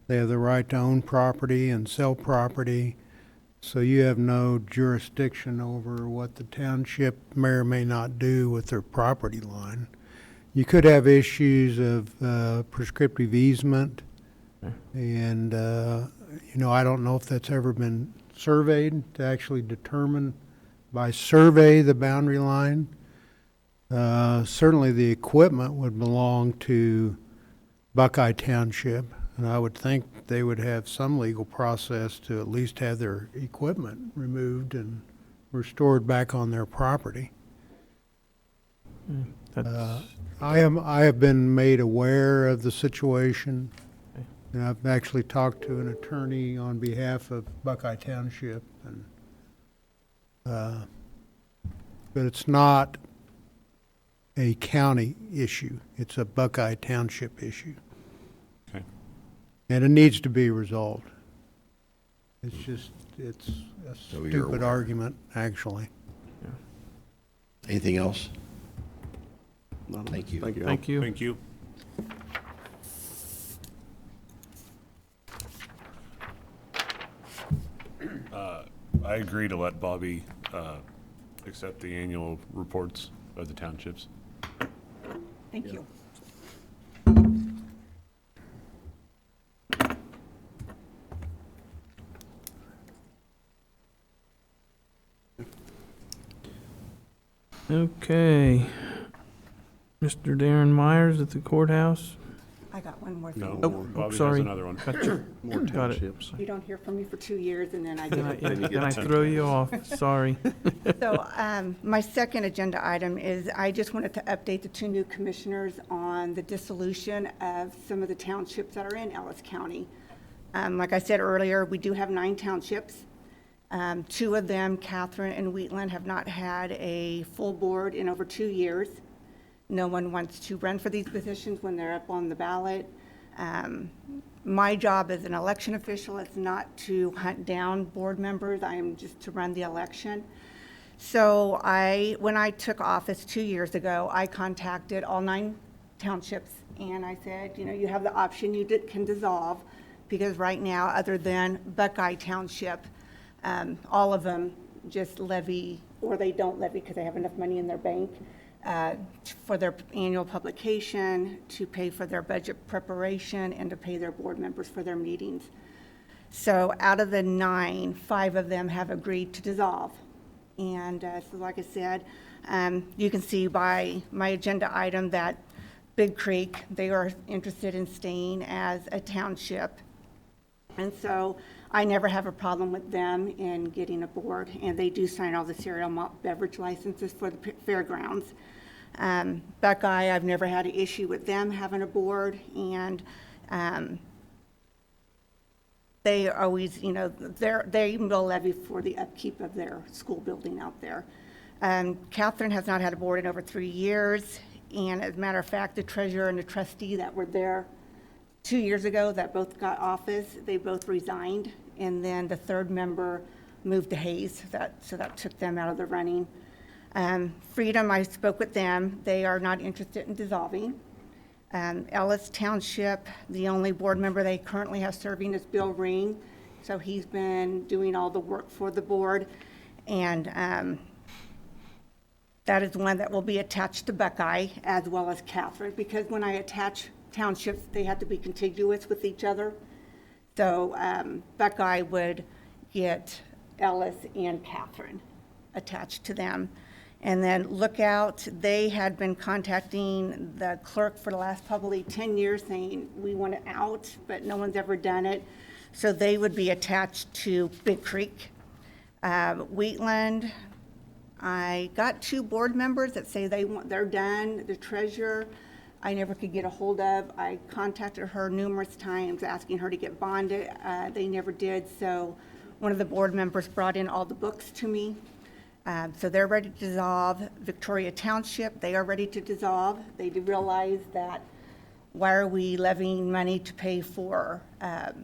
They have the right to own property and sell property, so you have no jurisdiction over what the township may or may not do with their property line. You could have issues of prescriptive easement, and, I don't know if that's ever been surveyed to actually determine by survey the boundary line. Certainly the equipment would belong to Buckeye Township, and I would think they would have some legal process to at least have their equipment removed and restored back on their property. That's- I have been made aware of the situation, and I've actually talked to an attorney on behalf of Buckeye Township, and but it's not a county issue. It's a Buckeye Township issue. Okay. And it needs to be resolved. It's a So you're stupid aware. argument, actually. Anything else? No, Thank you. Thank you. Thank you. Thank you. I agree to let Bobby accept the annual reports of the townships. Thank you. Okay. Mr. Darren Myers at the courthouse. I got one more thing. No, Oh, Bobby has sorry. another one. Gotcha. More Got it. townships. You don't hear from me for 2 years, and then I Then get it. I throw you off. Sorry. So my second agenda item is I just wanted to update the 2 new commissioners on the dissolution of some of the townships that are in Ellis County. Like I said earlier, we do have 9 townships. 2 of them, Catherine and Wheatland, have not had a full board in over 2 years. No one wants to run for these positions when they're up on the ballot. My job as an election official is not to hunt down board members. I am just to run the election. So when I took office 2 years ago, I contacted all 9 townships, and I said, you have the option, can dissolve, because right now, other than Buckeye Township, all of them just levy, or they don't levy because they have enough money in their bank for their annual publication, to pay for their budget preparation, and to pay their board members for their meetings. So out of the 9, 5 of them have agreed to dissolve. And so like I said, you can see by my agenda item that Big Creek, they are interested in staying as a township. And so I never have a problem with them in getting a board, and they do sign all the cereal malt beverage licenses for the fairgrounds. Buckeye, I've never had an issue with them having a board, and they always, they will levy for the upkeep of their school building out there. Catherine has not had a board in over 3 years, and as a matter of fact, the treasurer and the trustee that were there 2 years ago that both got office, they both resigned, and then the 3rd member moved to Hayes, so that took them out of the running. Freedom, I spoke with them. They are not interested in dissolving. Ellis Township, the only board member they currently have serving is Bill Ring, so he's been doing all the work for the board, and that is one that will be attached to Buckeye as well as Catherine, because when I attach townships, they have to be contiguous with each other. So Buckeye would get Ellis and Catherine attached to them. And then Lookout, they had been contacting the clerk for the last probably 10 years saying, we want it out, but no one's ever done it. So they would be attached to Big Creek. Wheatland, I got 2 board members that say they're done. The treasurer, I never could get a hold of. I contacted her numerous times asking her to get bonded. They never did, so one of the board members brought in all the books to me. So they're ready to dissolve. Victoria Township, they are ready to dissolve. They do realize that why are we levying money to pay for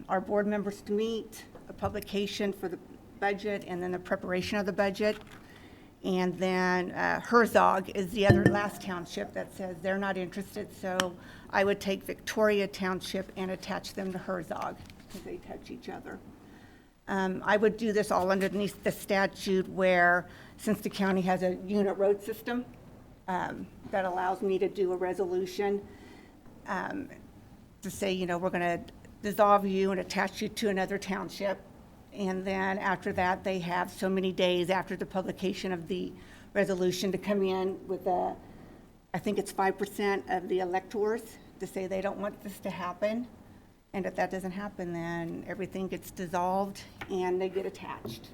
our board members to meet, a publication for the budget, and then the preparation of the budget. And then Herzog is the other last township that says they're not interested. So I would take Victoria Township and attach them to Herzog because they touch each other. I would do this all underneath the statute where, since the county has a unit road system, that allows me to do a resolution to say, you know, we're going to dissolve you and attach you to another township. And then after that, they have so many days after the publication of the resolution to come in with I think it's 5% of the electors to say they don't want this to happen. And if that doesn't happen, then everything gets dissolved and they get attached.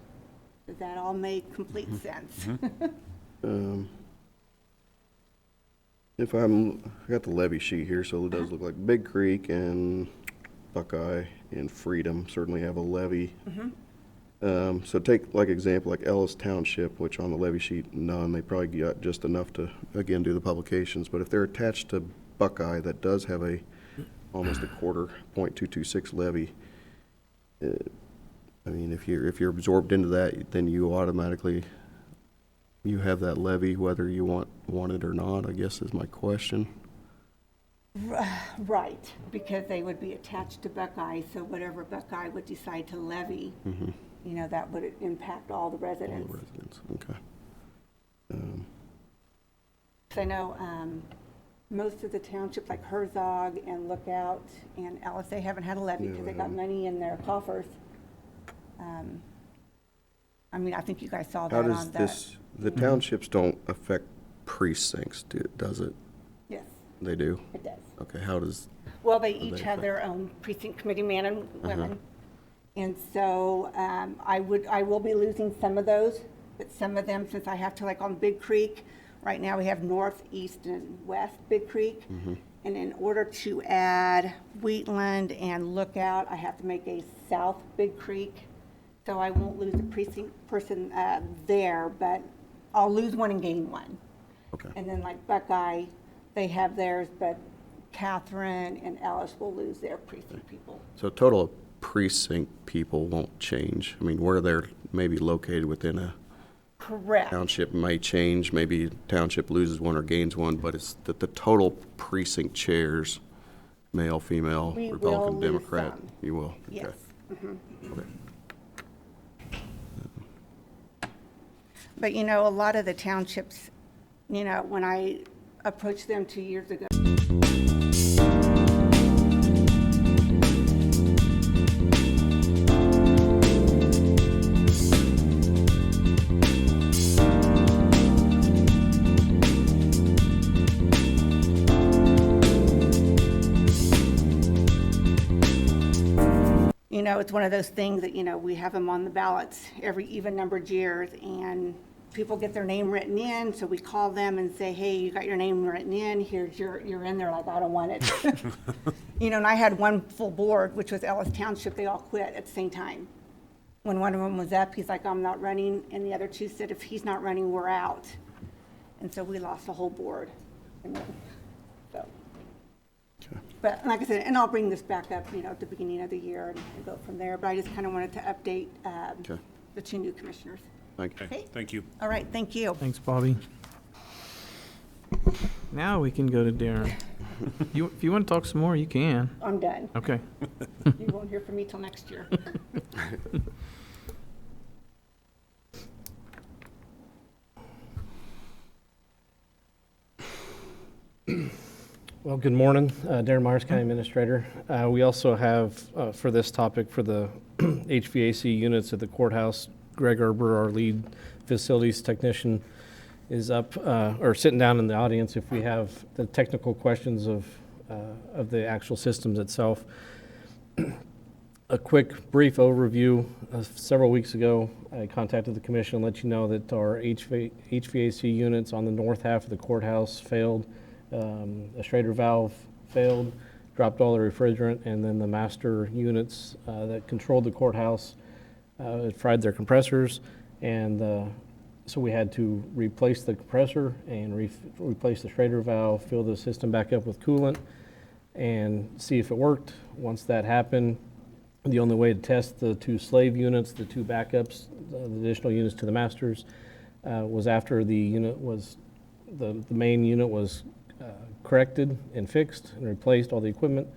Does that all make complete sense? I got the levy sheet here, so it does look like Big Creek and Buckeye and Freedom certainly have a levy. So take like example, like Ellis Township, which on the levy sheet, none. They probably got just enough to, again, do the publications. But if they're attached to Buckeye, that does have almost a quarter, 0.226 levy. I mean, if you're absorbed into that, then you automatically, you have that levy whether you want it or not, I guess is my question. Right, because they would be attached to Buckeye, so whatever Buckeye would decide to levy, you know, that would impact all the residents. All the residents, okay. 'Cause I know most of the townships, like Herzog and Lookout and Ellis, they haven't had a levy because they got money in their coffers. I mean, I think you guys saw that How on does this, the townships don't affect precincts, does it? Yes, They do? it does. Okay, how does, Well, they they each have their own precinct committee man and women. Uh-huh. And so I will be losing some of those, but some of them, since I have to, like on Big Creek, right now we have north, east, and west Big Creek. And in order to add Wheatland and Lookout, I have to make a south Big Creek. So I won't lose a precinct person there, but I'll lose one and gain one. okay. And then like Buckeye, they have theirs, but Catherine and Ellis will lose their precinct people. So total of precinct people won't change? I mean, where they're maybe located within a Correct. township may change, maybe township loses one or gains one, but it's that the total precinct chairs, male, female, We will Republican, lose Democrat, some. you will? Yes. Okay. Okay. But, you know, a lot of the townships, you know, when I approached them 2 years ago, you know, it's one of those things that, you know, we have them on the ballots every even numbered years, and people get their name written in, so we call them and say, hey, you got your name written in, here's you're in there, like, I don't want it. You know, and I had one full board, which was Ellis Township, they all quit at the same time. When one of them was up, he's like, I'm not running, and the other two said, if he's not running, we're out. And so we lost the whole board. And then, so. But like I said, and I'll bring this back up, you know, at the beginning of the year and go from there. But I just kind of wanted to update Okay. the two new commissioners. Thank you. Okay. Thank you. All right, thank you. Thanks, Bobby. Now we can go to Darren. If you want to talk some more, you can. I'm done. Okay. You won't hear from me till next year. Well, good morning. Darren Myers, County Administrator. We also have, for this topic, for the HVAC units at the courthouse, Greg Erber, our lead facilities technician, is up, or sitting down in the audience if we have the technical questions of the actual systems itself. A quick, brief overview. Several weeks ago, I contacted the commission and let you know that our HVAC units on the north half of the courthouse failed. A Schrader valve failed, dropped all the refrigerant, and then the master units that controlled the courthouse fried their compressors, and so we had to replace the compressor and replace the Schrader valve, fill the system back up with coolant, and see if it worked. Once that happened, the only way to test the 2 slave units, the 2 backups, the additional units to the masters, was after the unit was, the main unit was corrected and fixed and replaced all the equipment.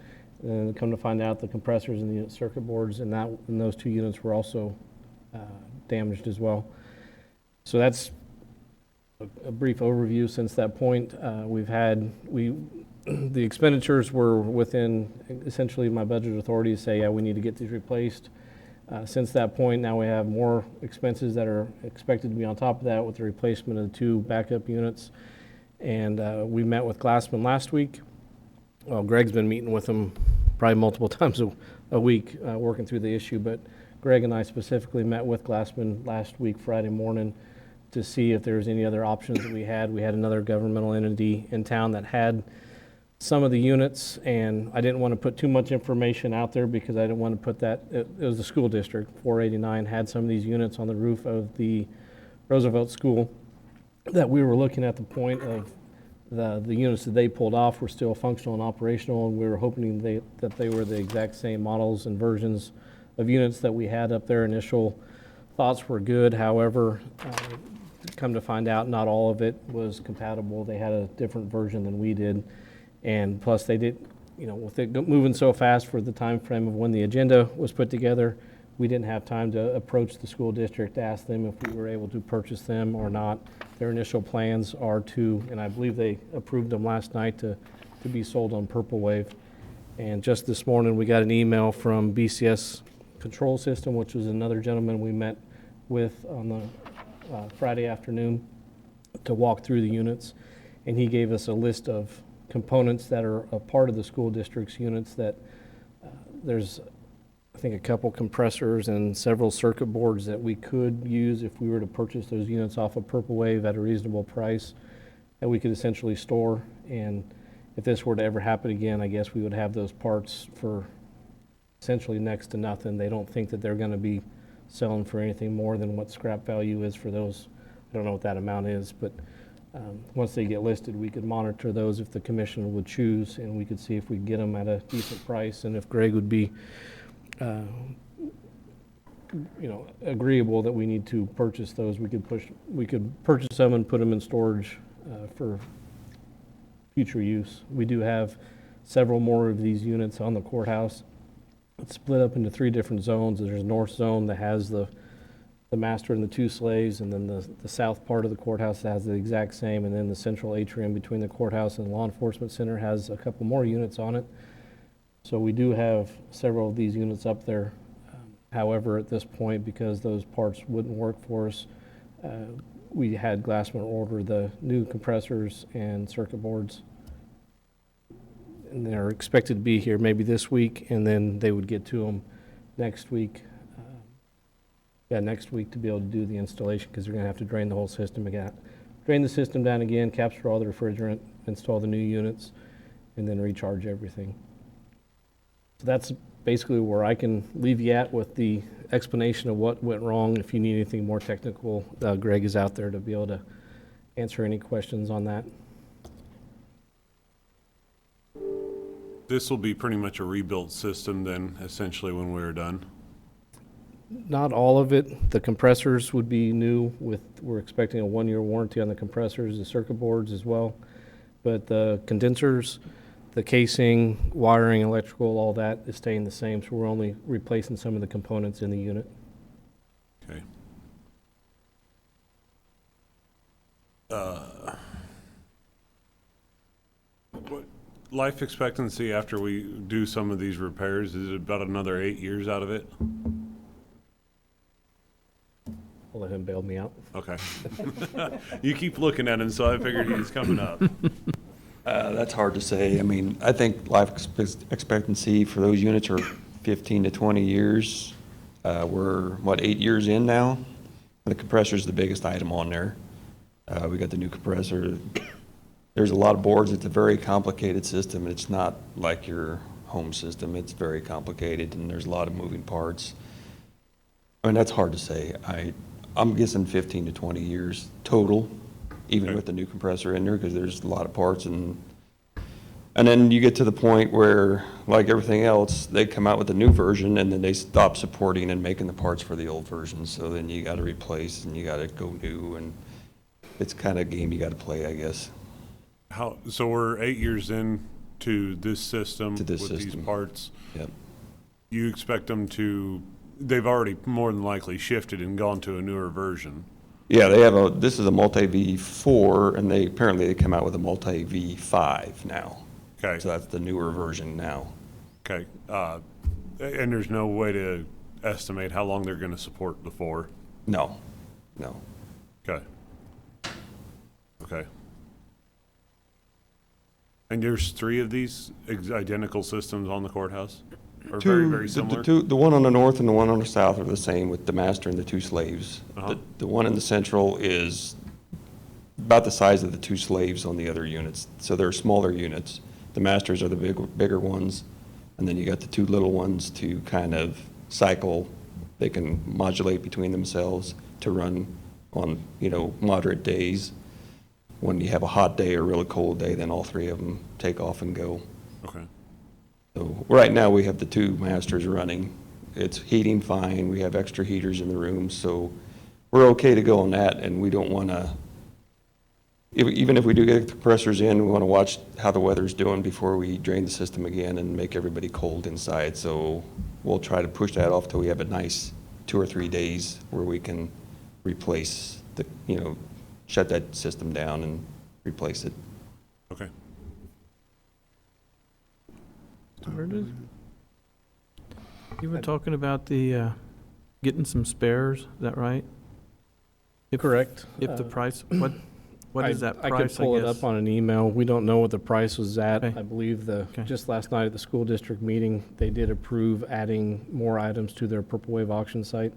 And then come to find out the compressors and the circuit boards and those 2 units were also damaged as well. So that's a brief overview. Since that point, the expenditures were within essentially my budget authority to say, yeah, we need to get these replaced. Since that point, now we have more expenses that are expected to be on top of that with the replacement of the 2 backup units. And we met with Glassman last week. Well, Greg's been meeting with them probably multiple times a week, working through the issue, but Greg and I specifically met with Glassman last week, Friday morning, to see if there was any other options that we had. We had another governmental entity in town that had some of the units, and I didn't want to put too much information out there because I didn't want to put that, it was the school district, 489, had some of these units on the roof of the Roosevelt School that we were looking at the point of the units that they pulled off were still functional and operational, and we were hoping that they were the exact same models and versions of units that we had up there. Initial thoughts were good, however, come to find out not all of it was compatible. They had a different version than we did. And plus they did, with it moving so fast for the time frame of when the agenda was put together, we didn't have time to approach the school district to ask them if we were able to purchase them or not. Their initial plans are to, and I believe they approved them last night, to be sold on Purple Wave. And just this morning, we got an email from BCS Control System, which was another gentleman we met with on the Friday afternoon to walk through the units. And he gave us a list of components that are a part of the school district's units that there's, I think, a couple compressors and several circuit boards that we could use if we were to purchase those units off of Purple Wave at a reasonable price that we could essentially store. And if this were to ever happen again, I guess we would have those parts for essentially next to nothing. They don't think that they're going to be selling for anything more than what scrap value is for those. I don't know what that amount is, but once they get listed, we could monitor those if the commission would choose, and we could see if we could get them at a decent price, and if Greg would be agreeable that we need to purchase those, we could purchase them and put them in storage for future use. We do have several more of these units on the courthouse. It's split up into 3 different zones. There's a north zone that has the master and the 2 slaves, and then the south part of the courthouse that has the exact same, and then the central atrium between the courthouse and the law enforcement center has a couple more units on it. So we do have several of these units up there. However, at this point, because those parts wouldn't work for us, we had Glassman order the new compressors and circuit boards. And they're expected to be here maybe this week, and then they would get to them next week. Next week to be able to do the installation, because they're going to have to drain the whole system again. Drain the system down again, capture all the refrigerant, install the new units, and then recharge everything. So that's basically where I can leave you at with the explanation of what went wrong. If you need anything more technical, Greg is out there to be able to answer any questions on that. This will be pretty much a rebuilt system then, essentially, when we're done. Not all of it. The compressors would be new we're expecting a 1-year warranty on the compressors, the circuit boards as well. But the condensers, the casing, wiring, electrical, all that is staying the same. So we're only replacing some of the components in the unit. Okay. What life expectancy after we do some of these repairs, is it about another 8 years out of it? I'll let him bailed me out. Okay. You keep looking at him, so I figured he was coming up. That's hard to say. I mean, I think life expectancy for those units are 15 to 20 years. We're, 8 years in now? The compressor's the biggest item on there. We got the new compressor. There's a lot of boards. It's a very complicated system. It's not like your home system. It's very complicated, and there's a lot of moving parts. I mean, that's hard to say. I'm guessing 15 to 20 years total, even Okay. with the new compressor in there, because there's a lot of parts. And then you get to the point where, like everything else, they come out with a new version, and then they stop supporting and making the parts for the old version. So then you got to replace, and you got to go new, and it's kind of a game you got to play, I guess. So we're 8 years in to this system To this with these system. parts. Yep. You expect them to, they've already more than likely shifted and gone to a newer version. Yeah, this is a multi-V4, and apparently they come out with a multi-V5 now. Okay. So that's the newer version now. Okay. And there's no way to estimate how long they're going to support the 4? No. Okay. Okay. And there's 3 of these identical systems on the courthouse? Or very, very similar? The one on the north and the one on the south are the same with the master and the 2 slaves. Uh-huh. The one in the central is about the size of the 2 slaves on the other units. So they're smaller units. The masters are the bigger ones, and then you got the 2 little ones to kind of cycle. They can modulate between themselves to run on, moderate days. When you have a hot day or a really cold day, then all 3 of them take off and go. Okay. So right now, we have the 2 masters running. It's heating fine. We have extra heaters in the room, so we're okay to go on that, and we don't want to, even if we do get the compressors in, we want to watch how the weather's doing before we drain the system again and make everybody cold inside. So we'll try to push that off till we have a nice 2 or 3 days where we can replace shut that system down and replace it. Okay. Where it is? You were talking about the, getting some spares, is that right? Correct. If the price, what is that I price, could pull it guess? up on an email. We don't know what the price was at. Okay. I believe Okay. just last night at the school district meeting, they did approve adding more items to their Purple Wave auction site.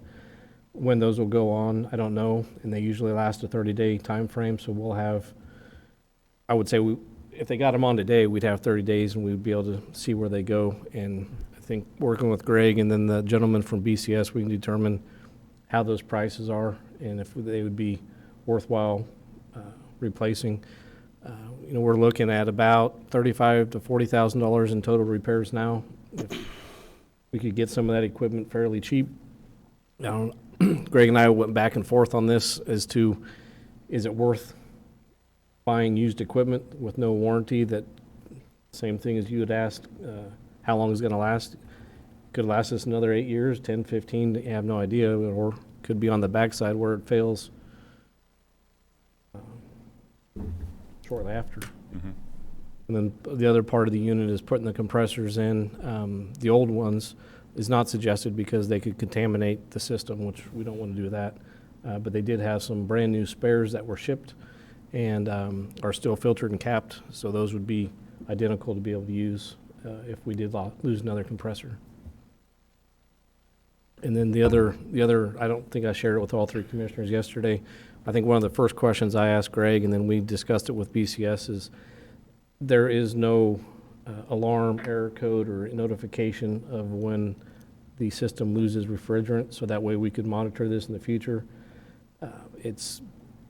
When those will go on, I don't know, and they usually last a 30-day time frame. So we'll have, I would say, if they got them on today, we'd have 30 days and we'd be able to see where they go. And I think working with Greg and then the gentleman from BCS, we can determine how those prices are and if they would be worthwhile replacing. We're looking at about $35,000 to $40,000 in total repairs now. If we could get some of that equipment fairly cheap. Now, Greg and I went back and forth on this as to, is it worth buying used equipment with no warranty? That same thing as you had asked, how long is it going to last? Could last us another 8 years, 10, 15, you have no idea, or could be on the backside where it fails shortly after. Mm-hmm. And then the other part of the unit is putting the compressors in. The old ones is not suggested because they could contaminate the system, which we don't want to do that. But they did have some brand-new spares that were shipped and are still filtered and capped, so those would be identical to be able to use if we did lose another compressor. And then the other, I don't think I shared it with all 3 commissioners yesterday. I think one of the first questions I asked Greg, and then we discussed it with BCS, is there is no alarm, error code, or notification of when the system loses refrigerant, so that way we could monitor this in the future. It's,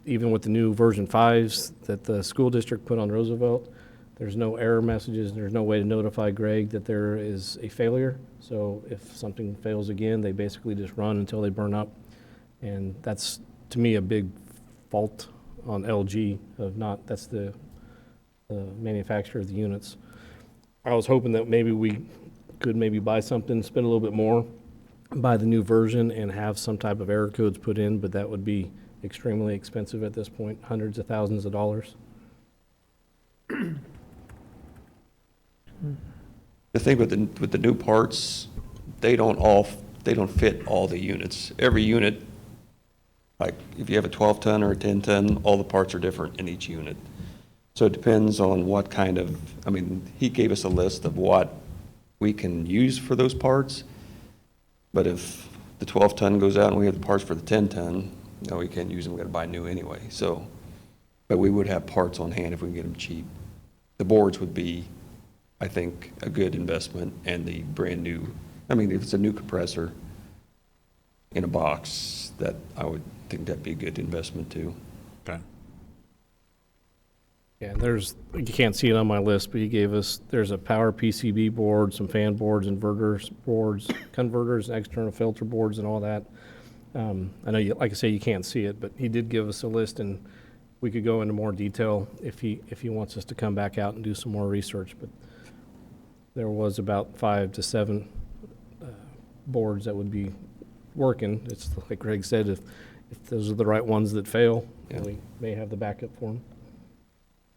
even with the new version 5s that the school district put on Roosevelt, there's no error messages, there's no way to notify Greg that there is a failure. So if something fails again, they basically just run until they burn up. And that's, to me, a big fault on LG of not, that's the manufacturer of the units. I was hoping that maybe we could maybe buy something, spend a little bit more, buy the new version and have some type of error codes put in, but that would be extremely expensive at this point, hundreds of thousands of dollars. The thing with the new parts, they don't fit all the units. Every unit Like, if you have a 12-ton or a 10-ton, all the parts are different in each unit. So it depends on what kind of, I mean, he gave us a list of what we can use for those parts, but if the 12-ton goes out and we have the parts for the 10-ton, no, we can't use them, we gotta buy new anyway, so. But we would have parts on hand if we can get them cheap. The boards would be, I think, a good investment, and the brand new, I mean, if it's a new compressor in a box, that I would think that'd be a good investment too. Okay. Yeah, and you can't see it on my list, but he gave us, there's a power PCB board, some fan boards, inverters, boards, converters, external filter boards and all that. I know, like I say, you can't see it, but he did give us a list, and we could go into more detail if he wants us to come back out and do some more research. But there was about 5 to 7 boards that would be working. It's like Greg said, if those are the right ones that fail, Yeah. we may have the backup for them.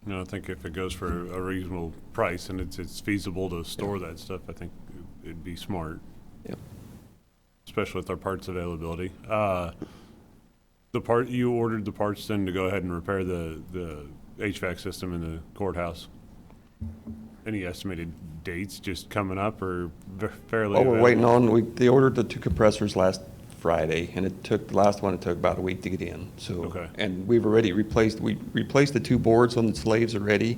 You know, I think if it goes for a reasonable price and it's feasible to store that stuff, I think it'd be smart. Yep. Especially with our parts availability. You ordered the parts then to go ahead and repair the HVAC system in the courthouse. Any estimated dates just coming up or fairly? All we're available? waiting on, they ordered the 2 compressors last Friday, and the last one, it took about a week to get in, so. Okay. And we replaced the 2 boards on the slaves already,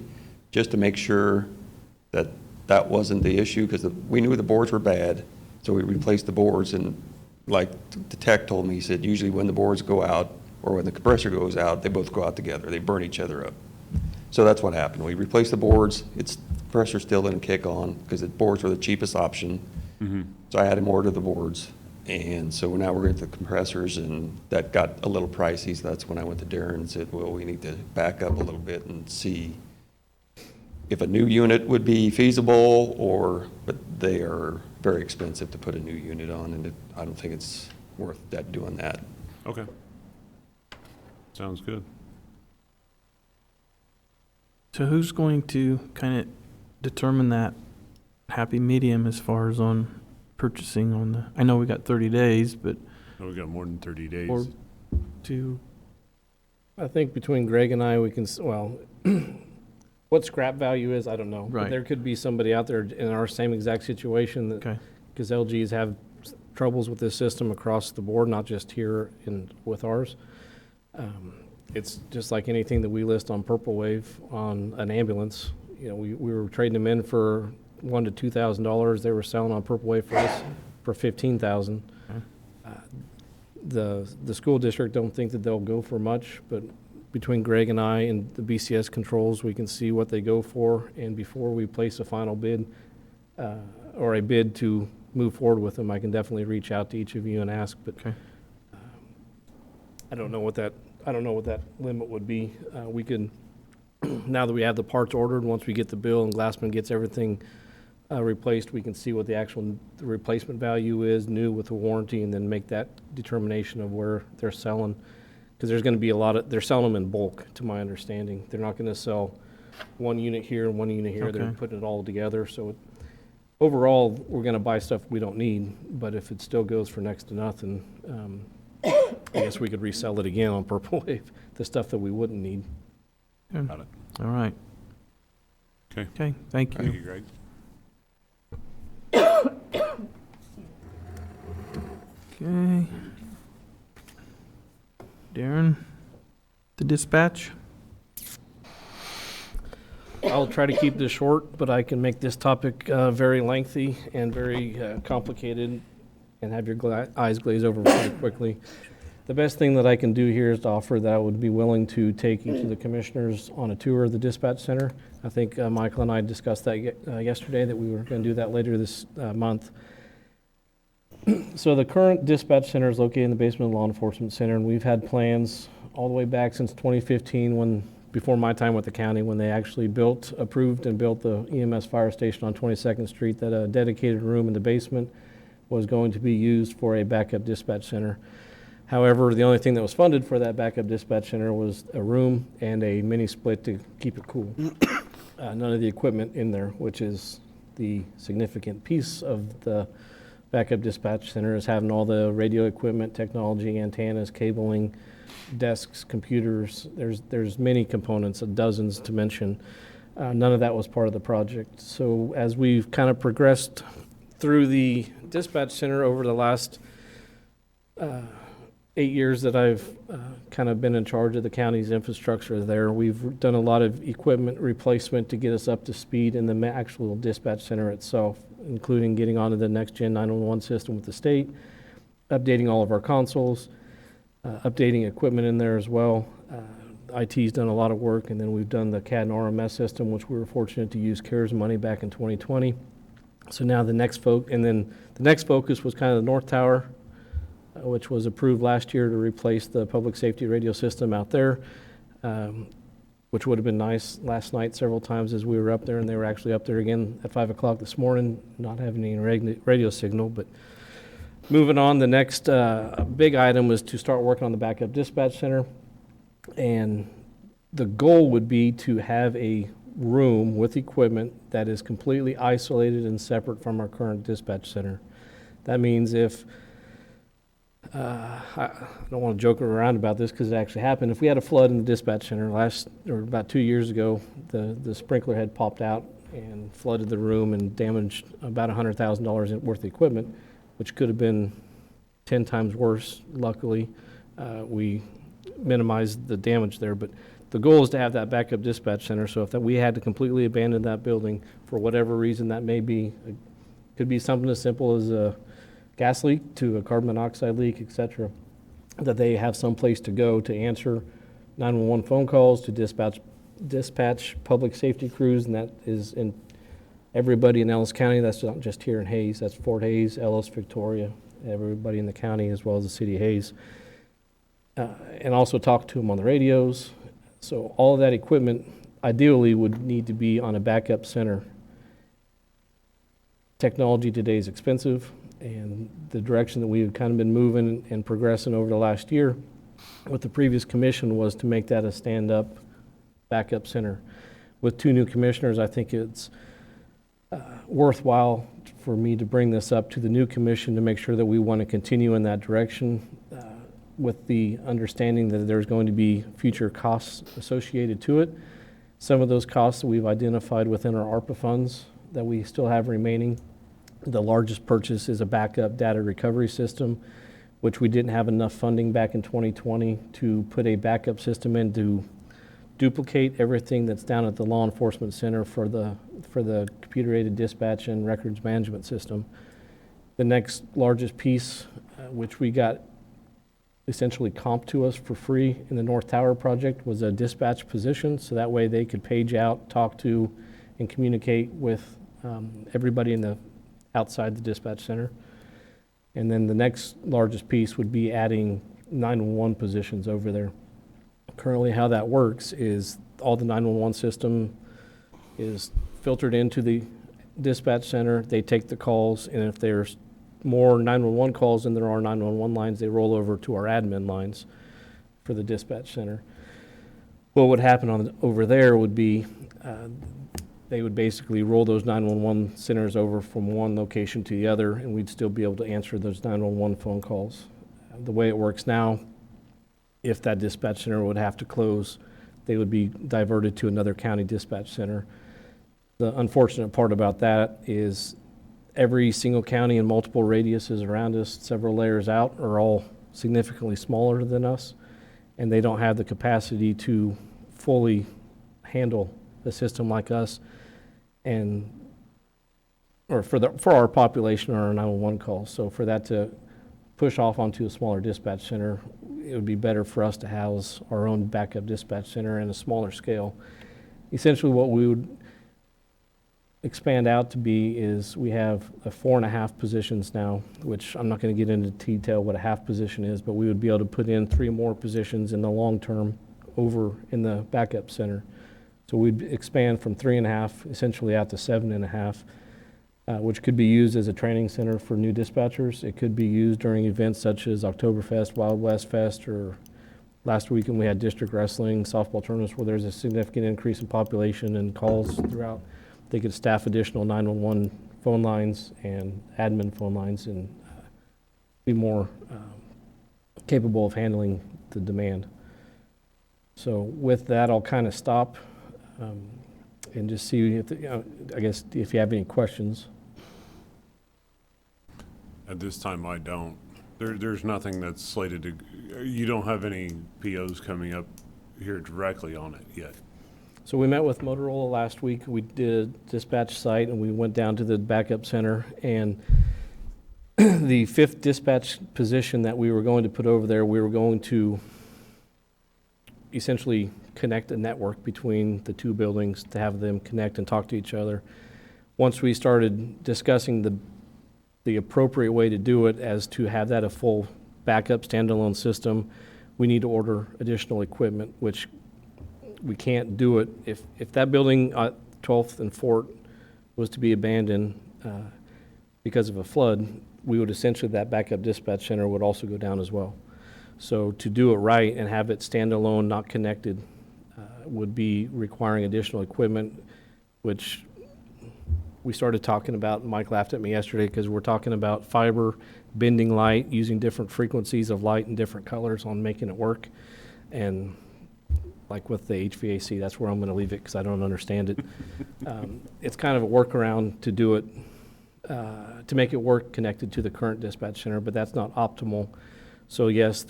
just to make sure that that wasn't the issue, because we knew the boards were bad, so we replaced the boards, and like the tech told me, he said, usually when the boards go out, or when the compressor goes out, they both go out together, they burn each other up. So that's what happened, we replaced the boards, the compressor still didn't kick on, because the boards were the cheapest option. So I had him order the boards. And so now we're at the compressors, and that got a little pricey, so that's when I went to Darren and said, well, we need to back up a little bit and see if a new unit would be feasible, but they are very expensive to put a new unit on, and I don't think it's worth doing that. Okay. Sounds good. So who's going to kind of determine that happy medium as far as on purchasing on the, I know we got 30 days, but Oh, we got more than 30 days. or to, I think between Greg and I, we can, well, what scrap value is, I don't know. But Right. there could be somebody out there in our same exact situation that, okay, because LGs have troubles with this system across the board, not just here with ours. It's just like anything that we list on Purple Wave on an ambulance. You know, we were trading them in for $1,000 to $2,000. They were selling on Purple Wave for us for $15,000. The school district don't think that they'll go for much, but between Greg and I and the BCS controls, we can see what they go for, and before we place a final bid or a bid to move forward with them, I can definitely reach out to each of you and ask. But okay. I don't know what that limit would be. We could, now that we have the parts ordered, once we get the bill and Glassman gets everything replaced, we can see what the replacement value is, new with a warranty, and then make that determination of where they're selling. Because there's going to be they're selling them in bulk, to my understanding. They're not going to sell one unit here and one unit here. They're Okay. putting it all together. So overall, we're going to buy stuff we don't need, but if it still goes for next to nothing, I guess we could resell it again on Purple Wave, the stuff that we wouldn't need. Got it. All right. Okay. Okay, thank Thank you. you, Greg. Okay. Darren, the dispatch? I'll try to keep this short, but I can make this topic very lengthy and very complicated and have your eyes glaze over very quickly. The best thing that I can do here is to offer that I would be willing to take each of the commissioners on a tour of the dispatch center. I think Michael and I discussed that yesterday, that we were going to do that later this month. So the current dispatch center is located in the basement of the Law Enforcement Center, and we've had plans all the way back since 2015, before my time with the county, when they actually approved and built the EMS fire station on 22nd Street, that a dedicated room in the basement was going to be used for a backup dispatch center. However, the only thing that was funded for that backup dispatch center was a room and a mini split to keep it cool. None of the equipment in there, which is the significant piece of the backup dispatch center is having all the radio equipment, technology, antennas, cabling, desks, computers. There's many components, dozens to mention. None of that was part of the project. So as we've kind of progressed through the dispatch center over the last 8 years that I've kind of been in charge of the county's infrastructure there, we've done a lot of equipment replacement to get us up to speed in the actual dispatch center itself, including getting onto the next-gen 911 system with the state, updating all of our consoles, updating equipment in there as well. IT's done a lot of work, and then we've done the CAD and RMS system, which we were fortunate to use CARES money back in 2020. So now the next focus was kind of the North Tower, which was approved last year to replace the public safety radio system out there, which would have been nice. Last night, several times as we were up there, and they were actually up there again at 5 o'clock this morning, not having any radio signal. But moving on, the next big item was to start working on the backup dispatch center. And the goal would be to have a room with equipment that is completely isolated and separate from our current dispatch center. That means if, I don't want to joke around about this because it actually happened. If we had a flood in the dispatch center about 2 years ago, the sprinkler had popped out and flooded the room and damaged about $100,000 worth of equipment, which could have been 10 times worse. Luckily, we minimized the damage there, but the goal is to have that backup dispatch center. So if we had to completely abandon that building for whatever reason that may be, it could be something as simple as a gas leak to a carbon monoxide leak, etc., that they have some place to go to answer 911 phone calls, to dispatch public safety crews, and that is in everybody in Ellis County. That's not just here in Hayes. That's Fort Hayes, Ellis, Victoria, everybody in the county as well as the city of Hayes. And also talk to them on the radios. So all of that equipment ideally would need to be on a backup center. Technology today is expensive, and the direction that we've kind of been moving and progressing over the last year with the previous commission was to make that a stand-up backup center. With 2 new commissioners, I think it's worthwhile for me to bring this up to the new commission to make sure that we want to continue in that direction, with the understanding that there's going to be future costs associated to it. Some of those costs we've identified within our ARPA funds that we still have remaining. The largest purchase is a backup data recovery system, which we didn't have enough funding back in 2020 to put a backup system in to duplicate everything that's down at the law enforcement center for the computer-aided dispatch and records management system. The next largest piece, which we got essentially comped to us for free in the North Tower project, was a dispatch position, so that way they could page out, talk to, and communicate with everybody in the outside the dispatch center. And then the next largest piece would be adding 911 positions over there. Currently, how that works is all the 911 system is filtered into the dispatch center. They take the calls, and if there's more 911 calls than there are 911 lines, they roll over to our admin lines for the dispatch center. What would happen over there would be they would basically roll those 911 centers over from one location to the other, and we'd still be able to answer those 911 phone calls. The way it works now, if that dispatch center would have to close, they would be diverted to another county dispatch center. The unfortunate part about that is every single county and multiple radiuses around us, several layers out, are all significantly smaller than us, and they don't have the capacity to fully handle a system like us, or for our population or our 911 calls. So for that to push off onto a smaller dispatch center, it would be better for us to house our own backup dispatch center in a smaller scale. Essentially what we would expand out to be is we have 4.5 positions now, which I'm not going to get into detail what a half position is, but we would be able to put in 3 more positions in the long term over in the backup center. So we'd expand from 3.5 essentially out to 7.5, which could be used as a training center for new dispatchers. It could be used during events such as Oktoberfest, Wild West Fest, or last weekend we had district wrestling, softball tournaments where there's a significant increase in population and calls throughout. They could staff additional 911 phone lines and admin phone lines and be more capable of handling the demand. So with that, I'll kind of stop and just see if, I guess, if you have any questions. At this time, I don't. There's nothing that's slated to, you don't have any POs coming up here directly on it yet. So we met with Motorola last week. We did a dispatch site, and we went down to the backup center. And the 5th dispatch position that we were going to put over there, we were going to essentially connect a network between the two buildings to have them connect and talk to each other. Once we started discussing the appropriate way to do it as to have that a full backup standalone system, we need to order additional equipment, which we can't do it. If that building at 12th and Fort was to be abandoned because of a flood, we would essentially, that backup dispatch center would also go down as well. So to do it right and have it standalone, not connected, would be requiring additional equipment, which we started talking about. Mike laughed at me yesterday because we're talking about fiber, bending light, using different frequencies of light and different colors on making it work. And like with the HVAC, that's where I'm going to leave it because I don't understand it. It's kind of a workaround to do it, to make it work connected to the current dispatch center, but that's not optimal. So yes,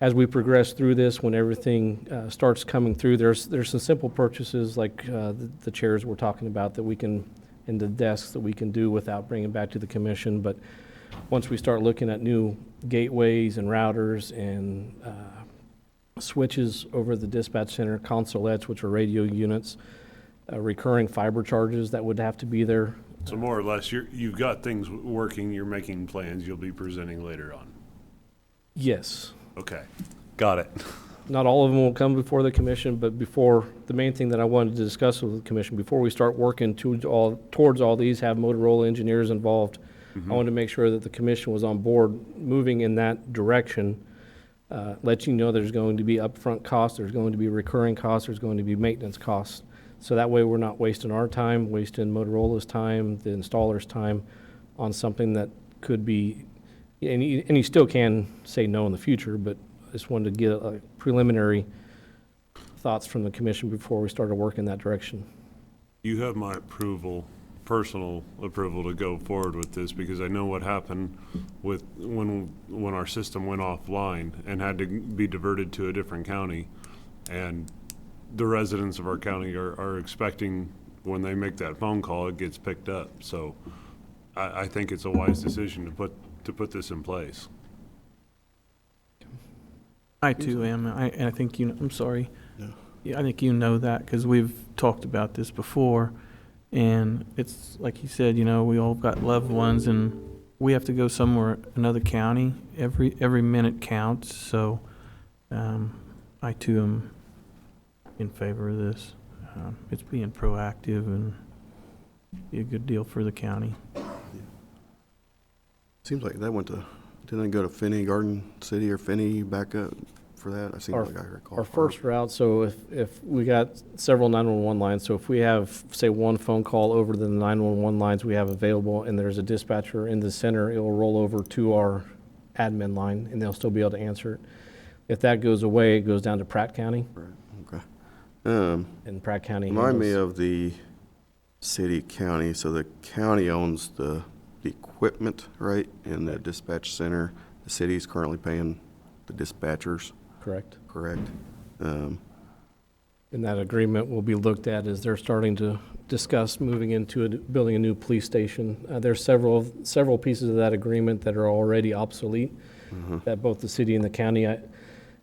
as we progress through this, when everything starts coming through, there's some simple purchases like the chairs we're talking about that we can, and the desks that we can do without bringing back to the commission. But once we start looking at new gateways and routers and switches over the dispatch center, consolettes, which are radio units, recurring fiber charges that would have to be there. So more or less, you've got things working, you're making plans you'll be presenting later on. Yes. Okay, got it. Not all of them will come before the commission, but the main thing that I wanted to discuss with the commission, before we start working towards all these, have Motorola engineers involved. I wanted to make sure that the commission was on board, moving in that direction, let you know there's going to be upfront costs, there's going to be recurring costs, there's going to be maintenance costs. So that way we're not wasting our time, wasting Motorola's time, the installer's time on something that could be, and you still can say no in the future, but I just wanted to get a preliminary thoughts from the commission before we started working in that direction. You have my approval, personal approval to go forward with this because I know what happened with when our system went offline and had to be diverted to a different county. And the residents of our county are expecting when they make that phone call, it gets picked up. So I think it's a wise decision to put this in place. I too am. I think I'm sorry. Yeah, I think you know that because we've talked about this before. And it's like you said, we all got loved ones and we have to go somewhere, another county. Every minute counts. So I too am in favor of this. It's being proactive and be a good deal for the county. Seems like that didn't it go to Finney, Garden City or Finney back up for that? I seem like I recall. Our first route, so if we got several 911 lines, so if we have, say, one phone call over the 911 lines we have available and there's a dispatcher in the center, it will roll over to our admin line and they'll still be able to answer it. If that goes away, it goes down to Pratt County. Right, okay. And Pratt County Remind me handles- of the city county, so the county owns the equipment, right, in the dispatch center. The city's currently paying the dispatchers, Correct. correct? And that agreement will be looked at as they're starting to discuss moving into building a new police station. There's several pieces of that agreement that are already obsolete, that both the city and the county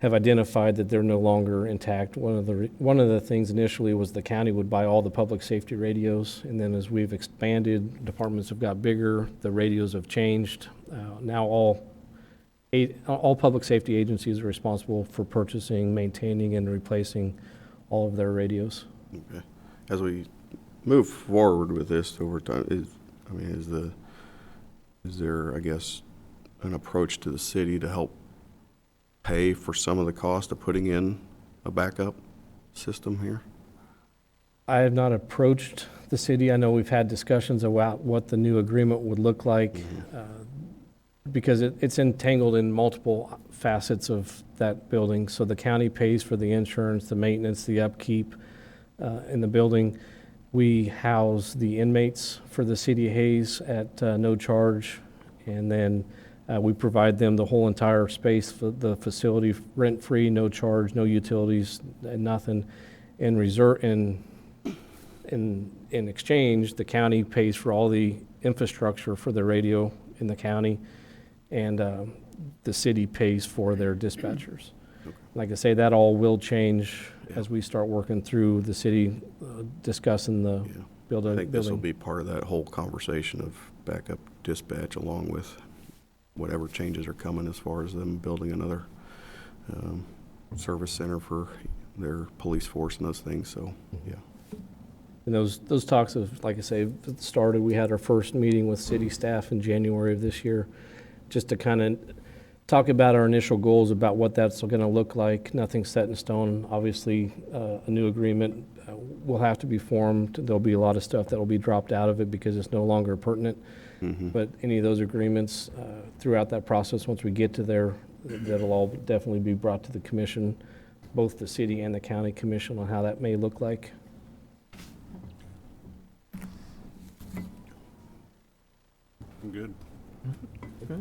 have identified that they're no longer intact. One of the things initially was the county would buy all the public safety radios, and then as we've expanded, departments have got bigger, the radios have changed. Now all public safety agencies are responsible for purchasing, maintaining, and replacing all of their radios. Okay. As we move forward with this over time, is there, I guess, an approach to the city to help pay for some of the cost of putting in a backup system here? I have not approached the city. I know we've had discussions about what the new agreement would look like, because it's entangled in multiple facets of that building. So the county pays for the insurance, the maintenance, the upkeep in the building. We house the inmates for the city of Hayes at no charge, and then we provide them the whole entire space for the facility, rent-free, no charge, no utilities, nothing. In exchange, the county pays for all the infrastructure for the radio in the county, and the city pays for their dispatchers. Like I say, that all will change as we start working through the city, discussing the building. I think this will be part of that whole conversation of backup dispatch, along with whatever changes are coming as far as them building another service center for their police force and those things, so, yeah. And those talks have, like I say, started. We had our first meeting with city staff in January of this year, just to kind of talk about our initial goals, about what that's going to look like. Nothing's set in stone. Obviously, a new agreement will have to be formed. There'll be a lot of stuff that will be dropped out of it because it's no longer pertinent. But any of those agreements throughout that process, once we get to there, that'll all definitely be brought to the commission, both the city and the county commission, on how that may look like. I'm good. Okay.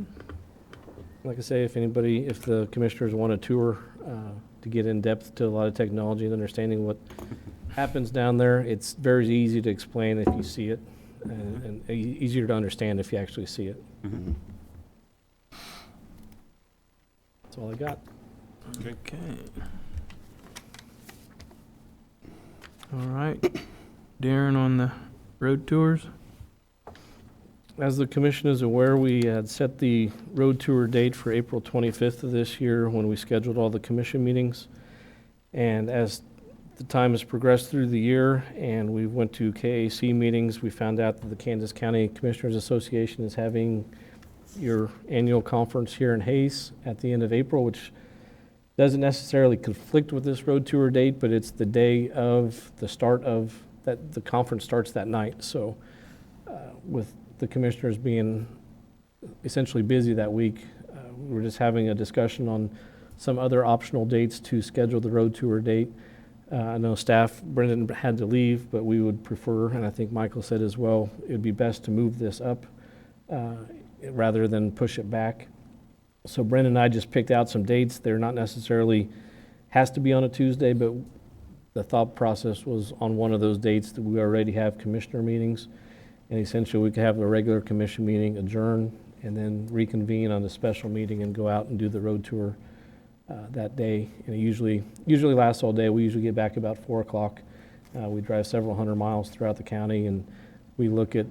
Like I say, if the commissioners want a tour to get in depth to a lot of technology and understanding what happens down there, it's very easy to explain if you see it, and easier to understand if you actually see it. That's all I got. Okay. All right. Darren on the road tours? As the commission is aware, we had set the road tour date for April 25th of this year when we scheduled all the commission meetings. And as the time has progressed through the year and we went to KAC meetings, we found out that the Kansas County Commissioners Association is having your annual conference here in Hayes at the end of April, which doesn't necessarily conflict with this road tour date, but it's the day of the start of that. The conference starts that night. So with the commissioners being essentially busy that week, we're just having a discussion on some other optional dates to schedule the road tour date. I know staff, Brendan had to leave, but we would prefer, and I think Michael said as well, it would be best to move this up rather than push it back. So Brendan and I just picked out some dates. They're not necessarily has to be on a Tuesday, but the thought process was on one of those dates that we already have commissioner meetings. And essentially, we could have a regular commission meeting, adjourn, and then reconvene on a special meeting and go out and do the road tour that day. And it usually lasts all day. We usually get back about 4 o'clock. We drive several hundred miles throughout the county, and we look at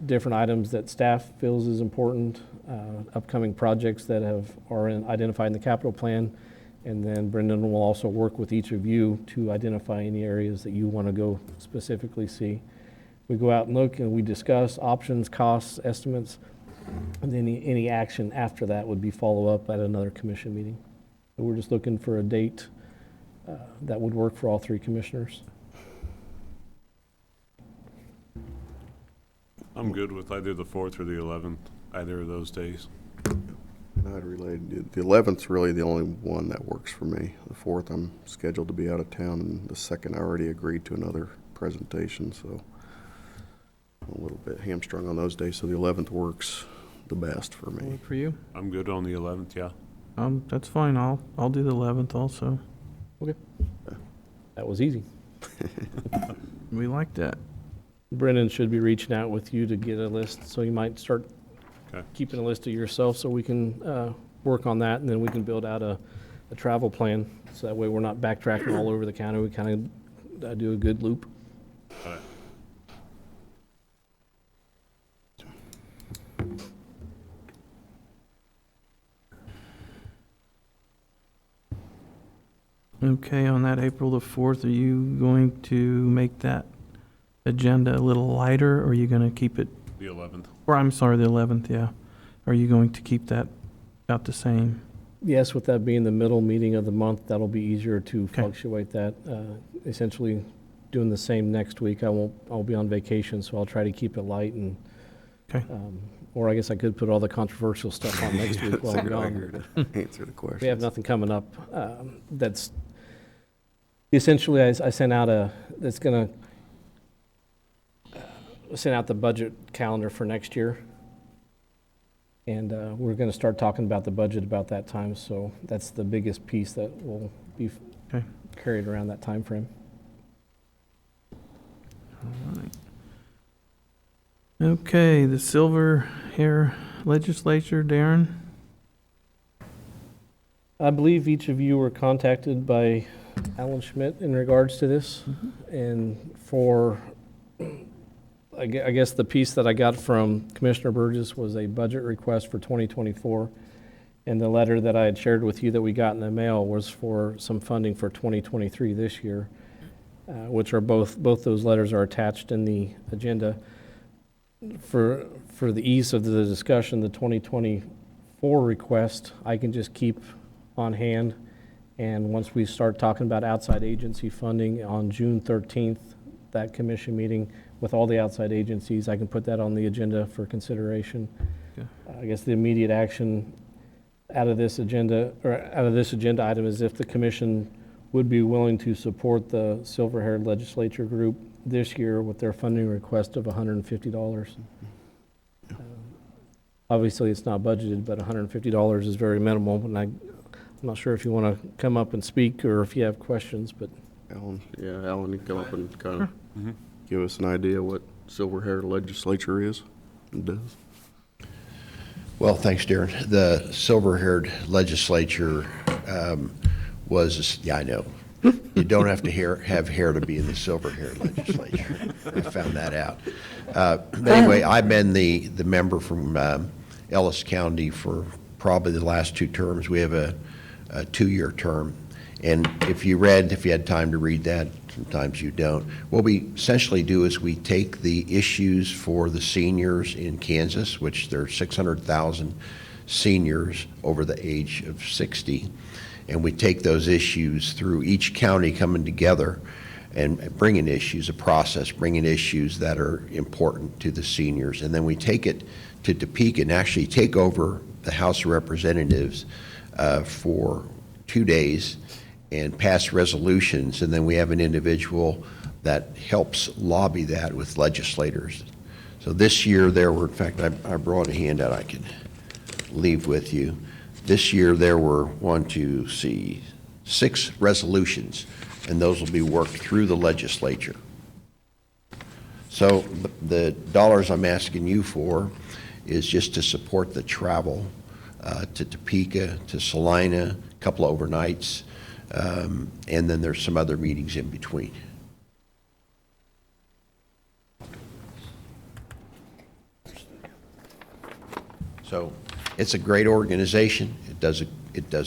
different items that staff feels is important, upcoming projects that are identified in the capital plan. And then Brendan will also work with each of you to identify any areas that you want to go specifically see. We go out and look, and we discuss options, costs, estimates, and then any action after that would be follow-up at another commission meeting. So we're just looking for a date that would work for all 3 commissioners. I'm good with either the 4th or the 11th, either of those days. And I'd relate, the 11th's really the only one that works for me. The 4th, I'm scheduled to be out of town, and the 2nd, I already agreed to another presentation, so I'm a little bit hamstrung on those days, so the 11th works the best for me. Work for you? I'm good on the 11th, yeah. That's fine. I'll do the 11th also. Okay. That was easy. We like that. Brendan should be reaching out with you to get a list, so you might start Okay. keeping a list of yourself so we can work on that, and then we can build out a travel plan, so that way we're not backtracking all over the county. We kind of do a good loop. All right. Okay, on that April the 4th, are you going to make that agenda a little lighter, or are you going to keep it, The 11th. or I'm sorry, the 11th, yeah. Are you going to keep that about the same? Yes, with that being the middle meeting of the month, that'll be easier to Okay. fluctuate that. Essentially, doing the same next week. I'll be on vacation, so I'll try to keep it light and, Okay. or I guess I could put all the controversial stuff on next week while I'm gone. Here to answer the question. We have nothing coming up. That's, essentially, I sent out that's going to send out the budget calendar for next year. And we're going to start talking about the budget about that time, so that's the biggest piece that will be Okay. carried around that time frame. Okay, the Silver Hair Legislature, Darren? I believe each of you were contacted by Alan Schmidt in regards to this. And for, I guess the piece that I got from Commissioner Burgess was a budget request for 2024. And the letter that I had shared with you that we got in the mail was for some funding for 2023 this year, which are both those letters are attached in the agenda. For the ease of the discussion, the 2024 request, I can just keep on hand. And once we start talking about outside agency funding on June 13th, that commission meeting with all the outside agencies, I can put that on the agenda for consideration. Okay. I guess the immediate action out of this agenda item is if the commission would be willing to support the Silver-Haired Legislature group this year with their funding request of $150. Obviously, it's not budgeted, but $150 is very minimal, and I'm not sure if you want to come up and speak or if you have questions, but Alan, you come up and kind of give us an idea what Silver-Haired Legislature is and does. Well, thanks, Darren. The Silver-Haired Legislature was, yeah, I know. You don't have to have hair to be in the Silver-Haired Legislature. I found that out. But anyway, I've been the member from Ellis County for probably the last 2 terms. We have a 2-year term. And if you had time to read that, sometimes you don't. What we essentially do is we take the issues for the seniors in Kansas, which there are 600,000 seniors over the age of 60, and we take those issues through each county coming together and bringing issues, a process, bringing issues that are important to the seniors. And then we take it to Topeka and actually take over the House of Representatives for 2 days and pass resolutions, and then we have an individual that helps lobby that with legislators. So this year there were, in fact, I brought a handout I can leave with you. This year there were 6 resolutions, and those will be worked through the legislature. So the dollars I'm asking you for is just to support the travel to Topeka, to Salina, a couple of overnights, and then there's some other meetings in between. So it's a great organization. It does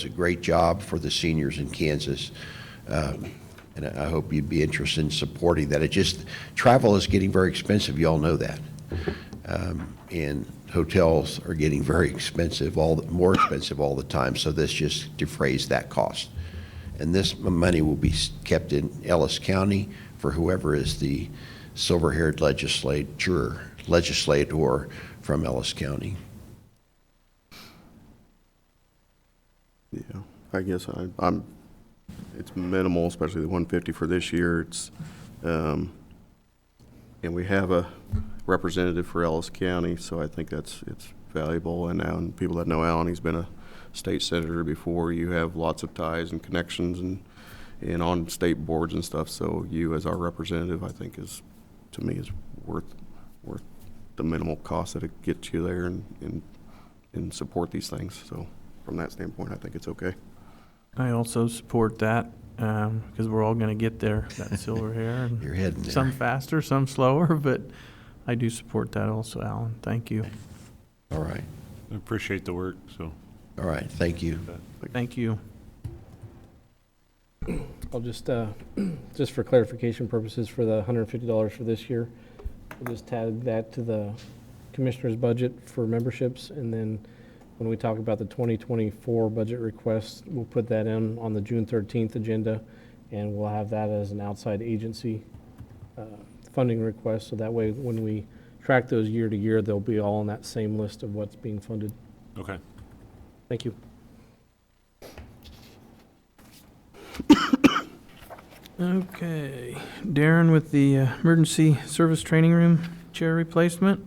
a great job for the seniors in Kansas. And I hope you'd be interested in supporting that. Travel is getting very expensive. You all know that. And hotels are getting very expensive, more expensive all the time. So this just defrays that cost. And this money will be kept in Ellis County for whoever is the silver-haired legislator from Ellis County. Yeah, I guess it's minimal, especially the 150 for this year. It's, and we have a representative for Ellis County, so I think it's valuable. And now, and people that know Alan, he's been a state senator before. You have lots of ties and connections and on state boards and stuff. So you, as our representative, I think is worth the minimal cost that it gets you there and support these things. So from that standpoint, I think it's okay. I also support that because we're all going to get there, that silver hair. And You're heading there. Some faster, some slower, but I do support that also, Alan. Thank you. All right. I appreciate the work, so. All right. Thank you. Thank you. I'll just for clarification purposes for the $150 for this year, we'll just tag that to the commissioner's budget for memberships, and then when we talk about the 2024 budget request, we'll put that in on the June 13th agenda, and we'll have that as an outside agency funding requests, so that way when we track those year to year, they'll be all on that same list of what's being funded. Okay. Thank you. Okay, Darren with the emergency service training room chair replacement.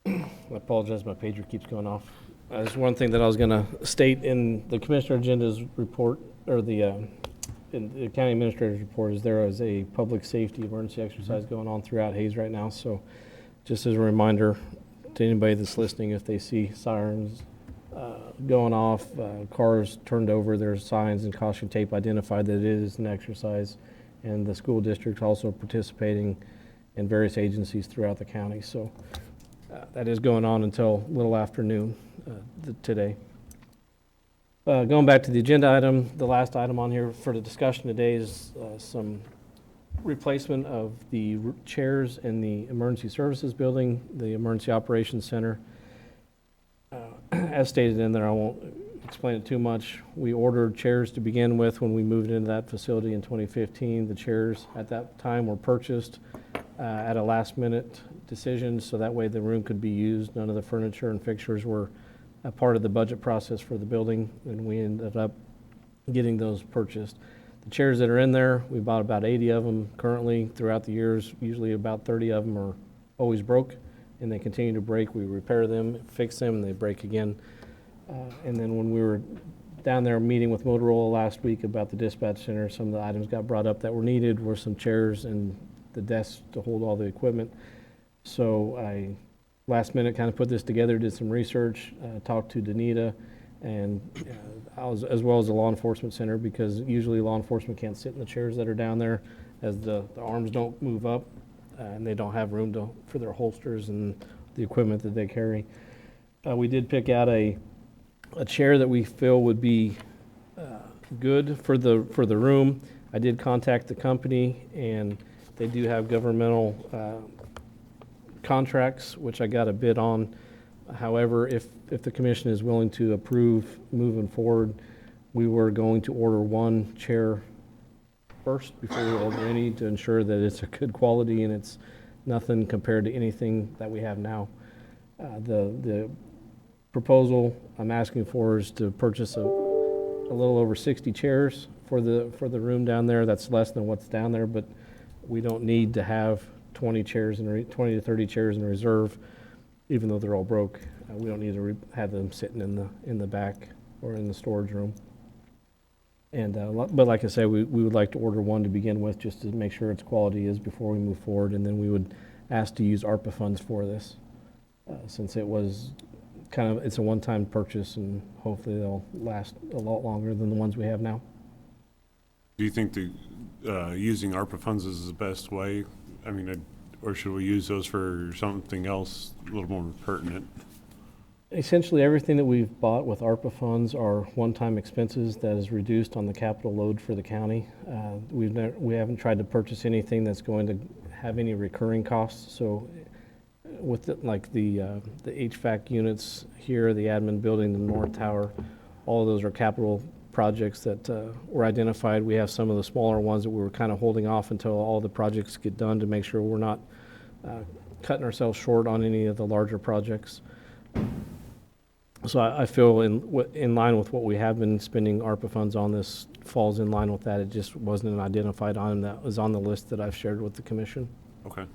I apologize, my pager keeps going off. There's one thing that I was going to state in the commissioner agenda's report, or in the county administrator's report, is there is a public safety emergency exercise going on throughout Hayes right now. So just as a reminder to anybody that's listening, if they see sirens going off, cars turned over, there's signs and caution tape identified that it is an exercise, and the school district also participating in various agencies throughout the county. So that is going on until a little afternoon today. Going back to the agenda item, the last item on here for the discussion today is some replacement of the chairs in the emergency services building, the emergency operations center. As stated in there, I won't explain it too much. We ordered chairs to begin with when we moved into that facility in 2015. The chairs at that time were purchased at a last minute decision, so that way the room could be used. None of the furniture and fixtures were a part of the budget process for the building, and we ended up getting those purchased. The chairs that are in there, we bought about 80 of them currently throughout the years. Usually about 30 of them are always broke, and they continue to break. We repair them, fix them, and they break again. And then when we were down there meeting with Motorola last week about the dispatch center, some of the items got brought up that were needed were some chairs and the desks to hold all the equipment. So I last minute kind of put this together, did some research, talked to Danita, and as well as the law enforcement center, because usually law enforcement can't sit in the chairs that are down there as the arms don't move up and they don't have room for their holsters and the equipment that they carry. We did pick out a chair that we feel would be good for the room. I did contact the company, and they do have governmental contracts, which I got a bid on. However, if the commission is willing to approve moving forward, we were going to order one chair first before we order any, to ensure that it's a good quality and it's nothing compared to anything that we have now. The proposal I'm asking for is to purchase a little over 60 chairs for the room down there. That's less than what's down there, but we don't need to have 20 to 30 chairs in reserve, even though they're all broke. We don't need to have them sitting in the back or in the storage room. And but like I say, we would like to order one to begin with, just to make sure its quality is before we move forward, and then we would ask to use ARPA funds for this, since it was it's a one-time purchase, and hopefully they'll last a lot longer than the ones we have now. Do you think using ARPA funds is the best way? I mean, or should we use those for something else a little more pertinent? Essentially, everything that we've bought with ARPA funds are one-time expenses that is reduced on the capital load for the county. We haven't tried to purchase anything that's going to have any recurring costs. So with the HVAC units here, the admin building, the North Tower, all of those are capital projects that were identified. We have some of the smaller ones that we were kind of holding off until all the projects get done, to make sure we're not cutting ourselves short on any of the larger projects. So I feel in line with what we have been spending ARPA funds on. This falls in line with that. It just wasn't an identified item that was on the list that I've shared with the commission. Okay.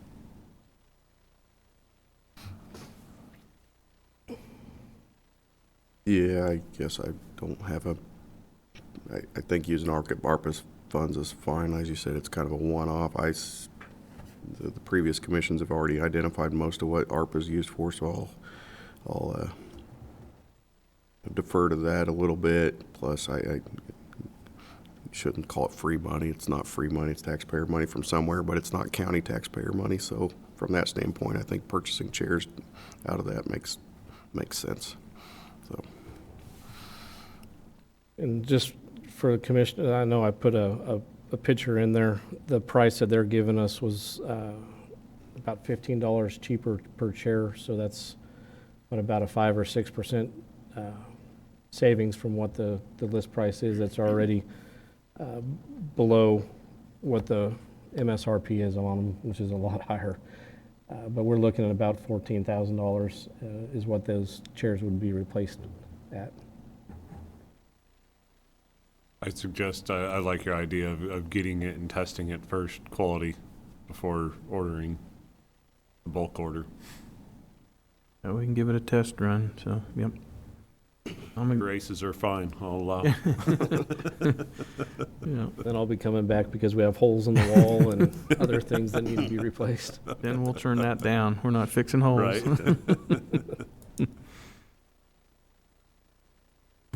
Yeah, I guess I don't have I think using ARPA's funds is fine. As you said, it's kind of a one-off. The previous commissions have already identified most of what ARPA is used for, so I'll defer to that a little bit. Plus, I shouldn't call it free money. It's not free money. It's taxpayer money from somewhere, but it's not county taxpayer money. So from that standpoint, I think purchasing chairs out of that makes sense. So. And just for the commission, I know I put a picture in there. The price that they're giving us was about $15 cheaper per chair, so that's about a 5 or 6% savings from what the list price is. That's already below what the MSRP is on them, which is a lot higher. But we're looking at about $14,000 is what those chairs would be replaced at. I suggest, I like your idea of getting it and testing it first, quality, before ordering the bulk order. We can give it a test run, so, yep. Races are fine, I'll allow it. Yeah. Then I'll be coming back because we have holes in the wall and other things that need to be replaced. Then we'll turn that down. We're not fixing holes. Right.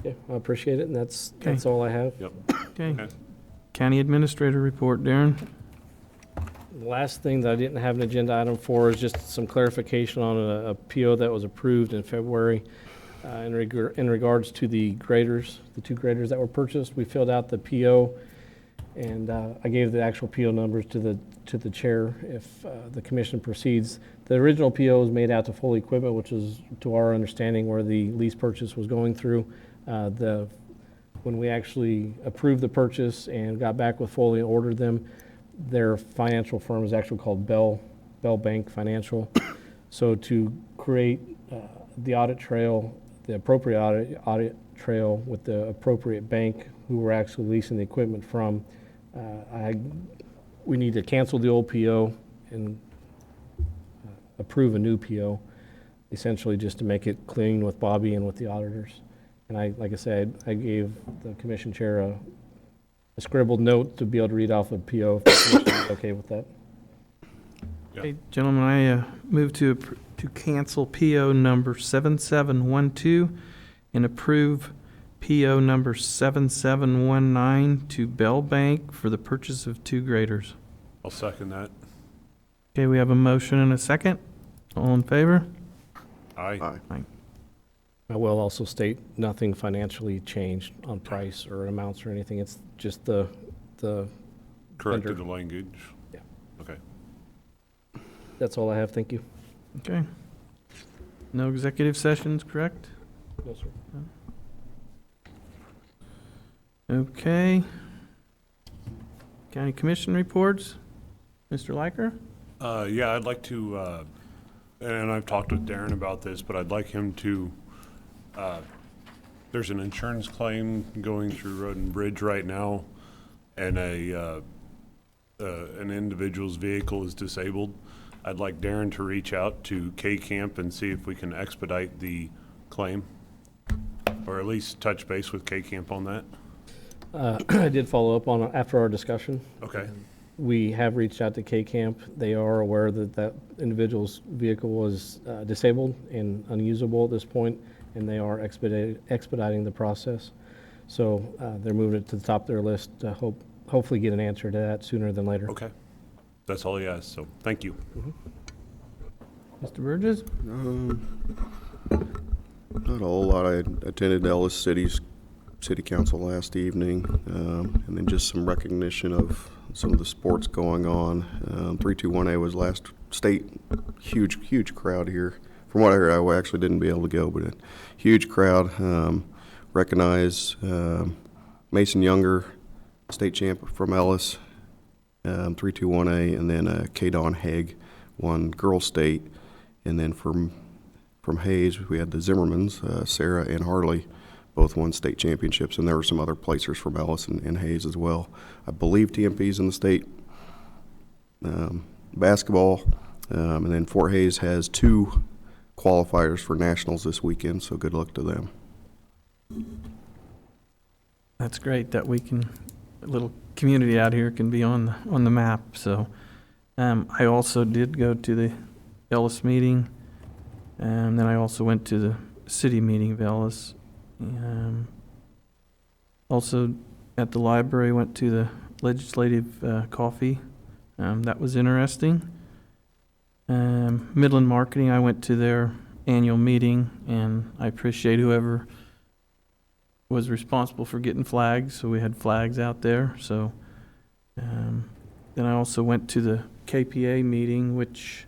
Okay, I appreciate it, and that's all I have. Yep. Okay. Okay. County Administrator report, Darren. The last thing that I didn't have an agenda item for is just some clarification on a PO that was approved in February in regards to the graders, the 2 graders that were purchased. We filled out the PO, and I gave the actual PO numbers to the chair if the commission proceeds. The original PO was made out to Full Equipment, which is, to our understanding, where the lease purchase was going through. When we actually approved the purchase and got back with Foley and ordered them, their financial firm is actually called Bell Bank Financial. So to create the audit trail, the appropriate audit trail with the appropriate bank who we're actually leasing the equipment from, we need to cancel the old PO and approve a new PO, essentially just to make it clean with Bobby and with the auditors. And like I said, I gave the commission chair a scribbled note to be able to read off a PO if the commission is okay with that. Yeah. Okay, gentlemen, I move to cancel PO number 7712 and approve PO number 7719 to Bell Bank for the purchase of 2 graders. I'll second that. Okay, we have a motion and a second. All in favor? Aye. Aye. I will also state nothing financially changed on price or amounts or anything. It's just the Corrected vendor. the language? Yeah. Okay. That's all I have. Thank you. Okay. No executive sessions, correct? No, sir. Okay. County Commission reports. Mr. Liker? Yeah, I'd like to, and I've talked with Darren about this, but I'd like him to, there's an insurance claim going through Road and Bridge right now, and an individual's vehicle is disabled. I'd like Darren to reach out to K-Camp and see if we can expedite the claim, or at least touch base with K-Camp on that. I did follow up on after our discussion. Okay. We have reached out to K-Camp. They are aware that that individual's vehicle was disabled and unusable at this point, and they are expediting the process. So they're moving it to the top of their list to hopefully get an answer to that sooner than later. Okay. That's all he asked, so thank you. Mr. Burgess? Not a whole lot. I attended Ellis City Council last evening, and then just some recognition of some of the sports going on. 321A was last state, huge crowd here. From what I heard, I actually didn't be able to go, but a huge crowd. Recognize Mason Younger, state champ from Ellis, 321A, and then K-Don Haig won girls state. And then from Hayes, we had the Zimmermans, Sarah and Harley, both won state championships, and there were some other placers from Ellis and Hayes as well. I believe TMP's in the state basketball, and then Fort Hayes has 2 qualifiers for nationals this weekend, so good luck to them. That's great that we can, a little community out here can be on the map. So I also did go to the Ellis meeting, and then I also went to the city meeting of Ellis. Also at the library, went to the legislative coffee. That was interesting. Midland Marketing, I went to their annual meeting, and I appreciate whoever was responsible for getting flags, so we had flags out there. So then I also went to the KPA meeting, which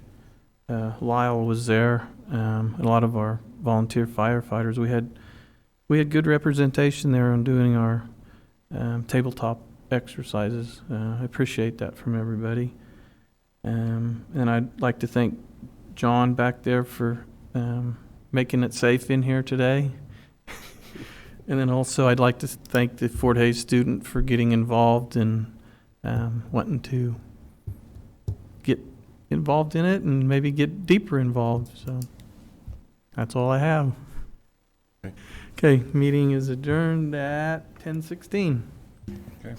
Lyle was there, a lot of our volunteer firefighters. We had good representation there on doing our tabletop exercises. I appreciate that from everybody. And I'd like to thank John back there for making it safe in here today. And then also I'd like to thank the Fort Hays student for getting involved and wanting to get involved in it and maybe get deeper involved. So that's all I have. Okay, meeting is adjourned at 10:16. Okay.